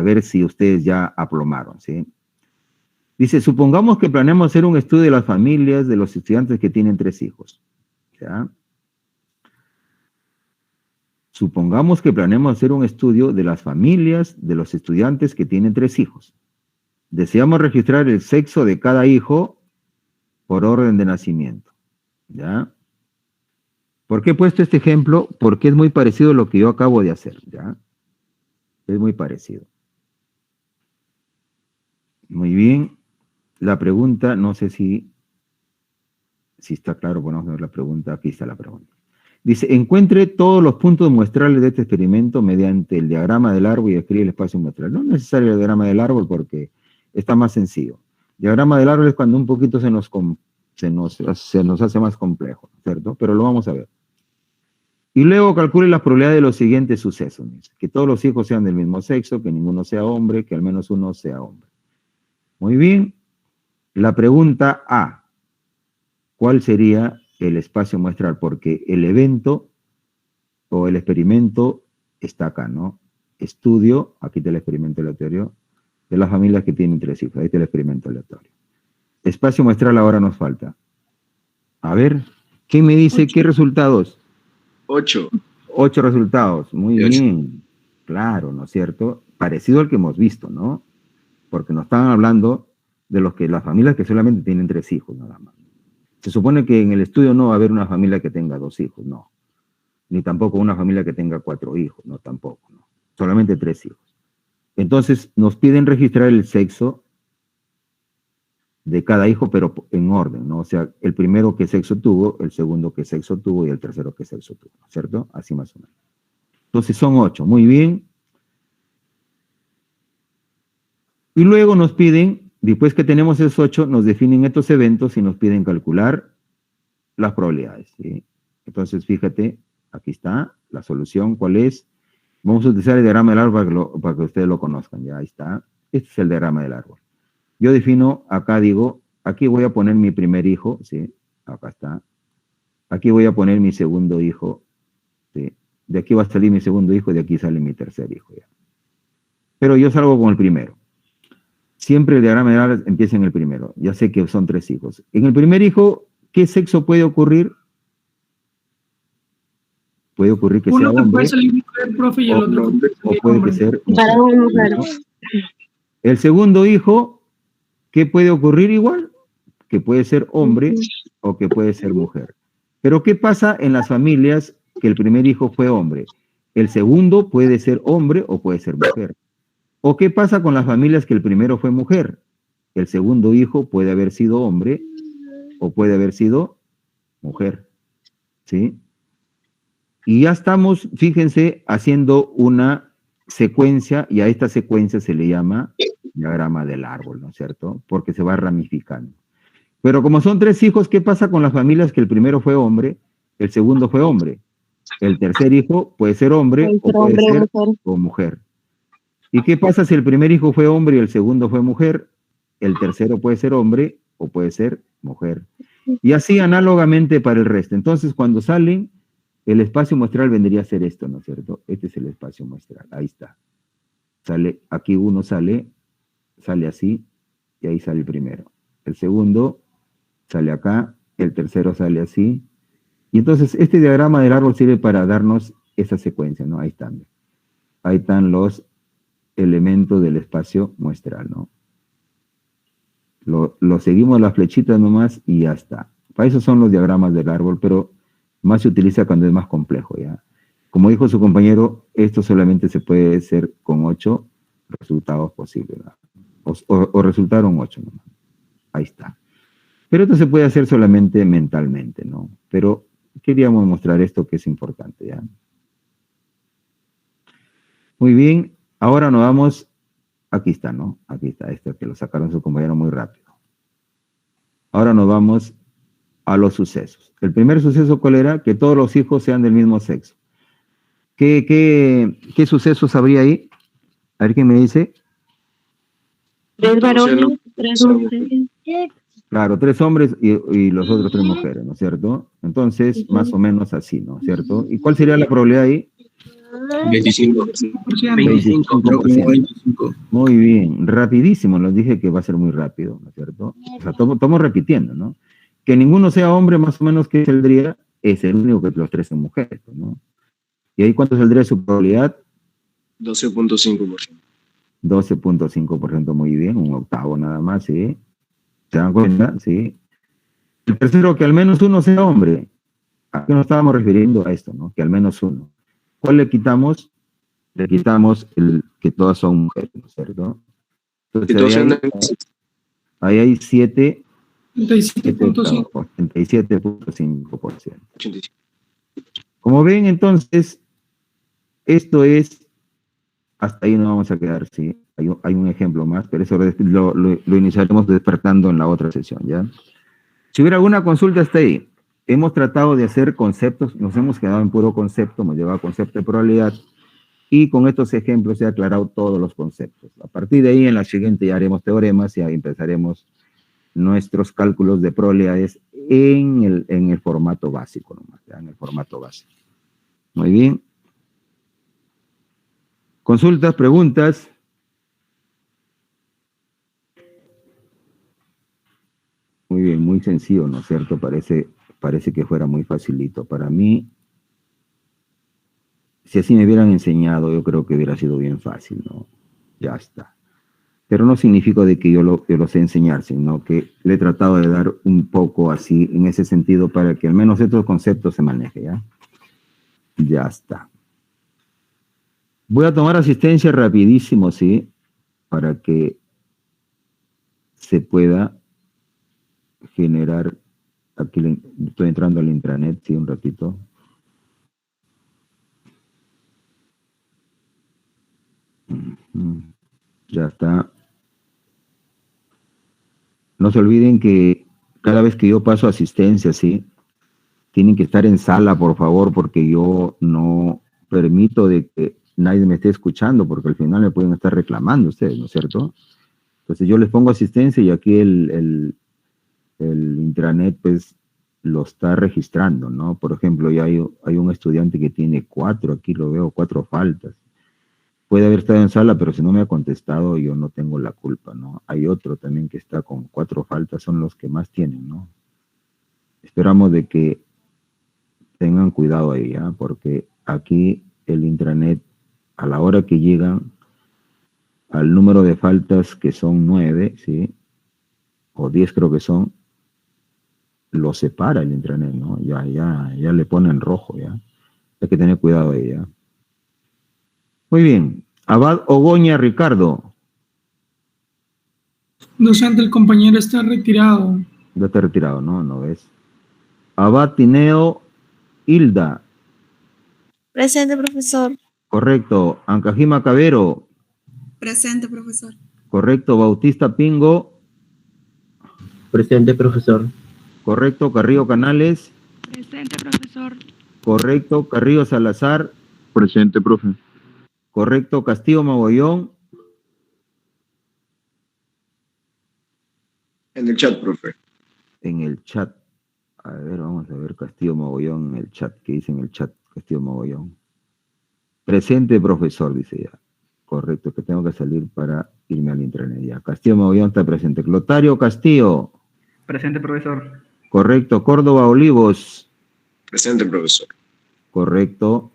ver si ustedes ya aplomaron, ¿sí? Dice, supongamos que planeamos hacer un estudio de las familias de los estudiantes que tienen 3 hijos, ¿ya? Supongamos que planeamos hacer un estudio de las familias de los estudiantes que tienen 3 hijos. Deseamos registrar el sexo de cada hijo por orden de nacimiento, ¿ya? ¿Por qué he puesto este ejemplo? Porque es muy parecido a lo que yo acabo de hacer, ¿ya? Es muy parecido. Muy bien. La pregunta, no sé si está claro, bueno, vamos a ver la pregunta. Aquí está la pregunta. Dice, encuentre todos los puntos muestrales de este experimento mediante el diagrama del árbol y escribe el espacio muestral. No es necesario el diagrama del árbol porque está más sencillo. El diagrama del árbol es cuando un poquito se nos hace más complejo, ¿cierto? Pero lo vamos a ver. Y luego calcule las probabilidades de los siguientes sucesos. Que todos los hijos sean del mismo sexo, que ninguno sea hombre, que al menos uno sea hombre. Muy bien. La pregunta A. ¿Cuál sería el espacio muestral? Porque el evento o el experimento está acá, ¿no? Estudio, aquí está el experimento aleatorio, de las familias que tienen 3 hijos. Ahí está el experimento aleatorio. Espacio muestral ahora nos falta. A ver, ¿qué me dice? 8. ¿Qué resultados? 8. 8 resultados. Muy 8. bien. Claro, ¿no es cierto? Parecido al que hemos visto, ¿no? Porque nos estaban hablando de las familias que solamente tienen 3 hijos, nada más. Se supone que en el estudio no va a haber una familia que tenga 2 hijos, no. Ni tampoco una familia que tenga 4 hijos, no, tampoco, no. Solamente 3 hijos. Entonces, nos piden registrar el sexo de cada hijo, pero en orden, ¿no? O sea, el primero qué sexo tuvo, el segundo qué sexo tuvo y el tercero qué sexo tuvo, ¿cierto? Así más o menos. Entonces son 8, muy bien. Y luego nos piden, después que tenemos esos 8, nos definen estos eventos y nos piden calcular las probabilidades, ¿sí? Entonces, fíjate, aquí está la solución, ¿cuál es? Vamos a utilizar el diagrama del árbol para que ustedes lo conozcan, ya ahí está. Este es el diagrama del árbol. Yo defino, acá digo, aquí voy a poner mi primer hijo, ¿sí? Acá está. Aquí voy a poner mi segundo hijo. ¿Sí? De aquí va a salir mi segundo hijo, de aquí sale mi tercer hijo. ¿Ya? Pero yo salgo con el primero. Siempre el diagrama de Arrow empieza en el primero. Ya sé que son 3 hijos. En el primer hijo, ¿qué sexo puede ocurrir? Puede ocurrir que sea Uno que hombre. puede salir mujer, profe, y el otro que O puede que ser Para mujer. una mujer. ¿No? El segundo hijo, ¿qué puede ocurrir igual? Que puede ser hombre o que puede ser mujer. Pero ¿qué pasa en las familias que el primer hijo fue hombre? El segundo puede ser hombre o puede ser mujer. ¿O qué pasa con las familias que el primero fue mujer? El segundo hijo puede haber sido hombre o puede haber sido mujer. ¿Sí? Y ya estamos, fíjense, haciendo una secuencia, y a esta secuencia se le llama diagrama del árbol, ¿no es cierto? Porque se va ramificando. Pero como son 3 hijos, ¿qué pasa con las familias que el primero fue hombre, el segundo fue hombre? El tercer hijo puede ser hombre o puede ser mujer. ¿Y qué pasa si el primer hijo fue hombre y el segundo fue mujer? El tercero puede ser hombre o puede ser mujer. Y así análogamente para el resto. Entonces, cuando salen, el espacio muestral vendría a ser esto, ¿no es cierto? Este es el espacio muestral, ahí está. Sale, aquí uno sale así, y ahí sale el primero. El segundo sale acá, el tercero sale así. Y entonces este diagrama del árbol sirve para darnos esa secuencia, ¿no? Ahí están. Ahí están los elementos del espacio muestral, ¿no? Lo seguimos las flechitas nomás y ya está. Para eso son los diagramas del árbol, pero más se utiliza cuando es más complejo, ¿ya? Como dijo su compañero, esto solamente se puede hacer con 8 resultados posibles, ¿no? O resultaron 8 nomás. Ahí está. Pero esto se puede hacer solamente mentalmente, ¿no? Pero queríamos mostrar esto que es importante, ¿ya? Muy bien, ahora nos vamos, aquí está, ¿no? Aquí está, esto que lo sacaron su compañero muy rápido. Ahora nos vamos a los sucesos. El primer suceso, ¿cuál era? Que todos los hijos sean del mismo sexo. ¿Qué sucesos habría ahí? A ver quién me dice. 3 varones, 3 mujeres. Claro, 3 hombres y los otros 3 mujeres, ¿no es cierto? Entonces, más o menos así, ¿no es cierto? ¿Y cuál sería la probabilidad ahí? 25%. Muy bien, rapidísimo, les dije que va a ser muy rápido, ¿no es cierto? O sea, estamos repitiendo, ¿no? Que ninguno sea hombre, más o menos, ¿qué saldría? Es el único que los 3 son mujeres, ¿no? ¿Y ahí cuánto saldría su probabilidad? 12.5%. 12.5%, muy bien, un octavo nada más, ¿sí? ¿Se dan cuenta? ¿Sí? El tercero, que al menos uno sea hombre. ¿A qué nos estábamos refiriendo a esto, no? Que al menos uno. ¿Cuál le quitamos? Le quitamos el que todas son mujeres, ¿no es cierto? Entonces, ahí hay 87.5%. Como ven, entonces, esto es, hasta ahí nos vamos a quedar, sí. Hay un ejemplo más, pero eso lo iniciaremos despertando en la otra sesión, ¿ya? Si hubiera alguna consulta hasta ahí, hemos tratado de hacer conceptos, nos hemos quedado en puro concepto, hemos llevado a concepto de probabilidad, y con estos ejemplos he aclarado todos los conceptos. A partir de ahí, en la siguiente ya haremos teoremas y ahí empezaremos nuestros cálculos de probabilidades en el formato básico, nomás, ¿ya? En el formato básico. Muy bien. Consultas, preguntas. Muy bien, muy sencillo, ¿no es cierto? Parece que fuera muy facilito. Para mí, si así me hubieran enseñado, yo creo que hubiera sido bien fácil, ¿no? Ya está. Pero no significa de que yo lo sé enseñar, sino que le he tratado de dar un poco así, en ese sentido, para que al menos estos conceptos se manejen, ¿ya? Ya está. Voy a tomar asistencia rapidísimo, ¿sí? Para que se pueda generar, aquí estoy entrando al intranet, sí, un ratito. Ya está. No se olviden que cada vez que yo paso asistencia, sí, tienen que estar en sala, por favor, porque yo no permito de que nadie me esté escuchando, porque al final me pueden estar reclamando ustedes, ¿no es cierto? Entonces yo les pongo asistencia y aquí el intranet, pues, lo está registrando, ¿no? Por ejemplo, ya hay un estudiante que tiene 4, aquí lo veo, 4 faltas. Puede haber estado en sala, pero si no me ha contestado, yo no tengo la culpa, ¿no? Hay otro también que está con 4 faltas, son los que más tienen, ¿no? Esperamos de que tengan cuidado ahí, ¿ah? Porque aquí el intranet, a la hora que llegan al número de faltas, que son 9, ¿sí? O 10 creo que son, lo separa el intranet, ¿no? Ya le pone en rojo, ya. Hay que tener cuidado ahí, ¿ya? Muy bien. Abad Ogoña Ricardo. Docente, el compañero está retirado. Ya está retirado, ¿no? No ves. Abad Tineo Hilda. Presente, profesor. Correcto. Ancajima Cabero. Presente, profesor. Correcto. Bautista Pingo. Presente, profesor. Correcto. Carrillo Canales. Presente, profesor. Correcto. Carrillo Salazar. Presente, profe. Correcto. Castillo Magollón. En el chat, profe. En el chat. A ver, vamos a ver Castillo Magollón en el chat. ¿Qué dice en el chat Castillo Magollón? Presente, profesor, dice ya. Correcto, que tengo que salir para irme al intranet ya. Castillo Magollón está presente. Clotario Castillo. Presente, profesor. Correcto. Córdoba Olivos. Presente, profesor. Correcto.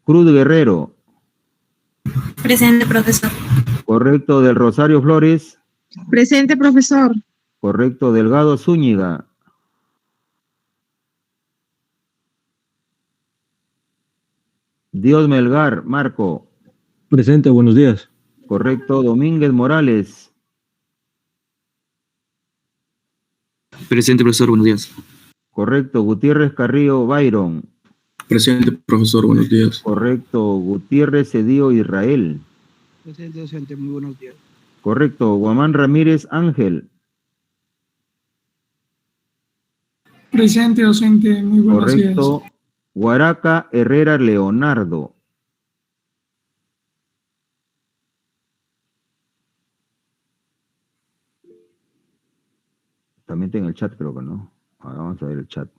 Cruz Guerrero. Presente, profesor. Correcto. Del Rosario Flores. Presente, profesor. Correcto. Delgado Zúñiga. Dios Melgar, Marco. Presente, buenos días. Correcto. Domínguez Morales. Presente, profesor, buenos días. Correcto. Gutiérrez Carrillo, Byron. Presente, profesor, buenos días. Correcto. Gutiérrez Cedillo Israel. Presente, docente, muy buenos días. Correcto. Guamán Ramírez Ángel. Presente, docente, muy buenos días. Correcto. Guaraca Herrera Leonardo. También está en el chat, creo que no. Ahora vamos a ver el chat.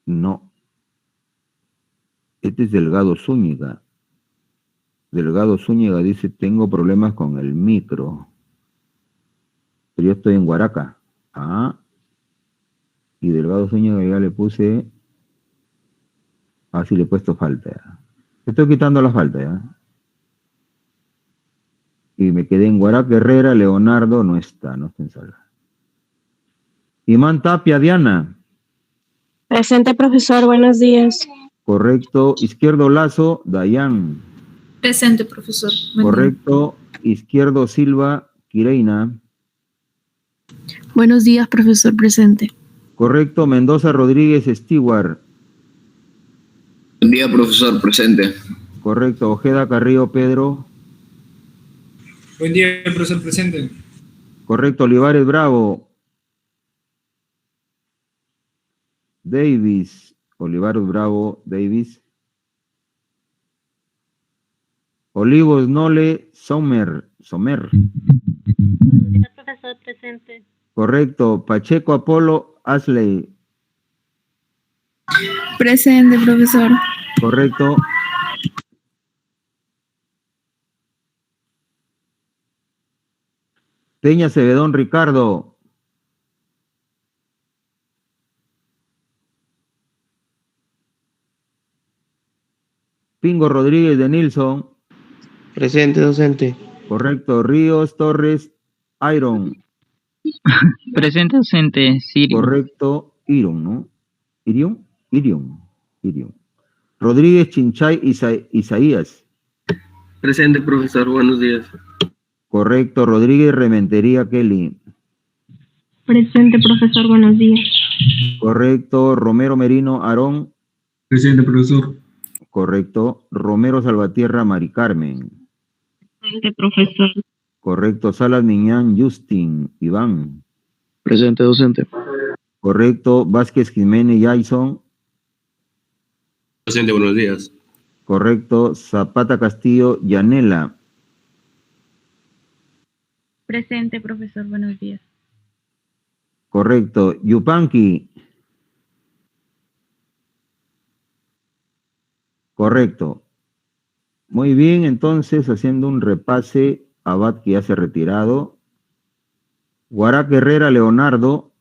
No. Este es Delgado Zúñiga. Delgado Zúñiga dice, tengo problemas con el micro. Pero yo estoy en Guaraca. Ah. Y Delgado Zúñiga ya le puse... Ah, sí, le he puesto falta ya. Estoy quitando la falta ya. Y me quedé en Guaraca Herrera, Leonardo no está en sala. Imán Tapia, Diana. Presente, profesor. Buenos días. Correcto. Izquierdo Lazo, Dayan. Presente, profesor. Correcto. Izquierdo Silva, Kireina. Buenos días, profesor. Presente. Correcto. Mendoza Rodríguez, Stewart. Buen día, profesor. Presente. Correcto. Ojeda Carrillo, Pedro. Buen día, profesor, presente. Correcto. Olivares Bravo. Davis. Olivares Bravo, Davis. Olivos Nole, Sommer. Profesor, presente. Correcto. Pacheco Apolo, Asley. Presente, profesor. Correcto. Peña Cebedón, Ricardo. Pingo Rodríguez de Nilsson. Presente, docente. Correcto. Ríos Torres, Iron. Presente, docente, Sirio. Correcto. Iron, ¿no? Irion. Rodríguez Chinchay, Isaías. Presente, profesor, buenos días. Correcto. Rodríguez Rementería, Kelly. Presente, profesor. Buenos días. Correcto. Romero Merino, Aarón. Presente, profesor. Correcto. Romero Salvatierra, Mari Carmen. Presente, profesor. Correcto. Salas Miñán, Justin, Iván. Presente, docente. Correcto. Vázquez Jiménez, Jason. Presente, buenos días. Correcto. Zapata Castillo, Yanela. Presente, profesor. Buenos días. Correcto. Yupanqui. Correcto. Muy bien, entonces, haciendo un repase, Abad que ya se ha retirado. Guarac Herrera Leonardo.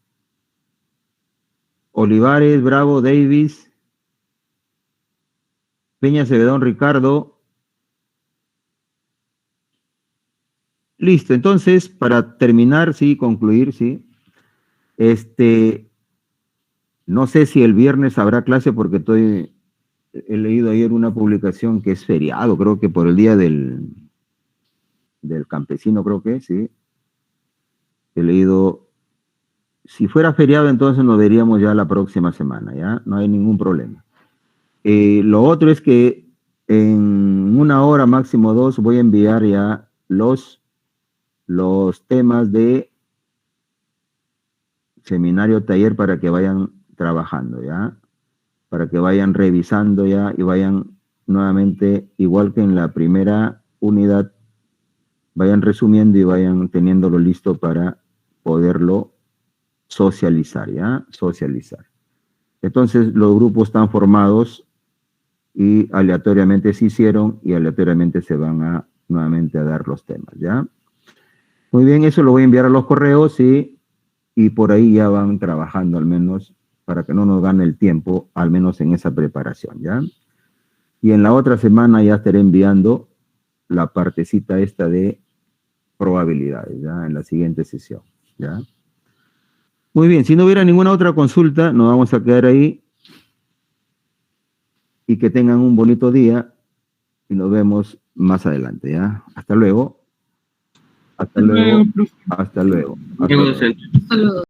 Olivares Bravo Davis. Peña Cebedón Ricardo. Listo, entonces, para terminar, sí, concluir, sí. No sé si el viernes habrá clase porque he leído ayer una publicación que es feriado, creo que por el día del campesino, creo que, sí. He leído, si fuera feriado, entonces nos veríamos ya la próxima semana, ¿ya? No hay ningún problema. Lo otro es que en 1 hora, máximo 2, voy a enviar ya los temas de seminario taller para que vayan trabajando, ¿ya? Para que vayan revisando ya y vayan nuevamente, igual que en la primera unidad, vayan resumiendo y vayan teniéndolo listo para poderlo socializar, ¿ya? Socializar. Entonces, los grupos están formados y aleatoriamente se hicieron y aleatoriamente se van nuevamente a dar los temas, ¿ya? Muy bien, eso lo voy a enviar a los correos y por ahí ya van trabajando al menos para que no nos gane el tiempo, al menos en esa preparación, ¿ya? Y en la otra semana ya estaré enviando la partecita esta de probabilidades, ¿ya? En la siguiente sesión, ¿ya? Muy bien, si no hubiera ninguna otra consulta, nos vamos a quedar ahí y que tengan un bonito día y nos vemos más adelante, ¿ya? Hasta luego. Hasta luego. Hasta luego. Hasta luego. Hasta luego.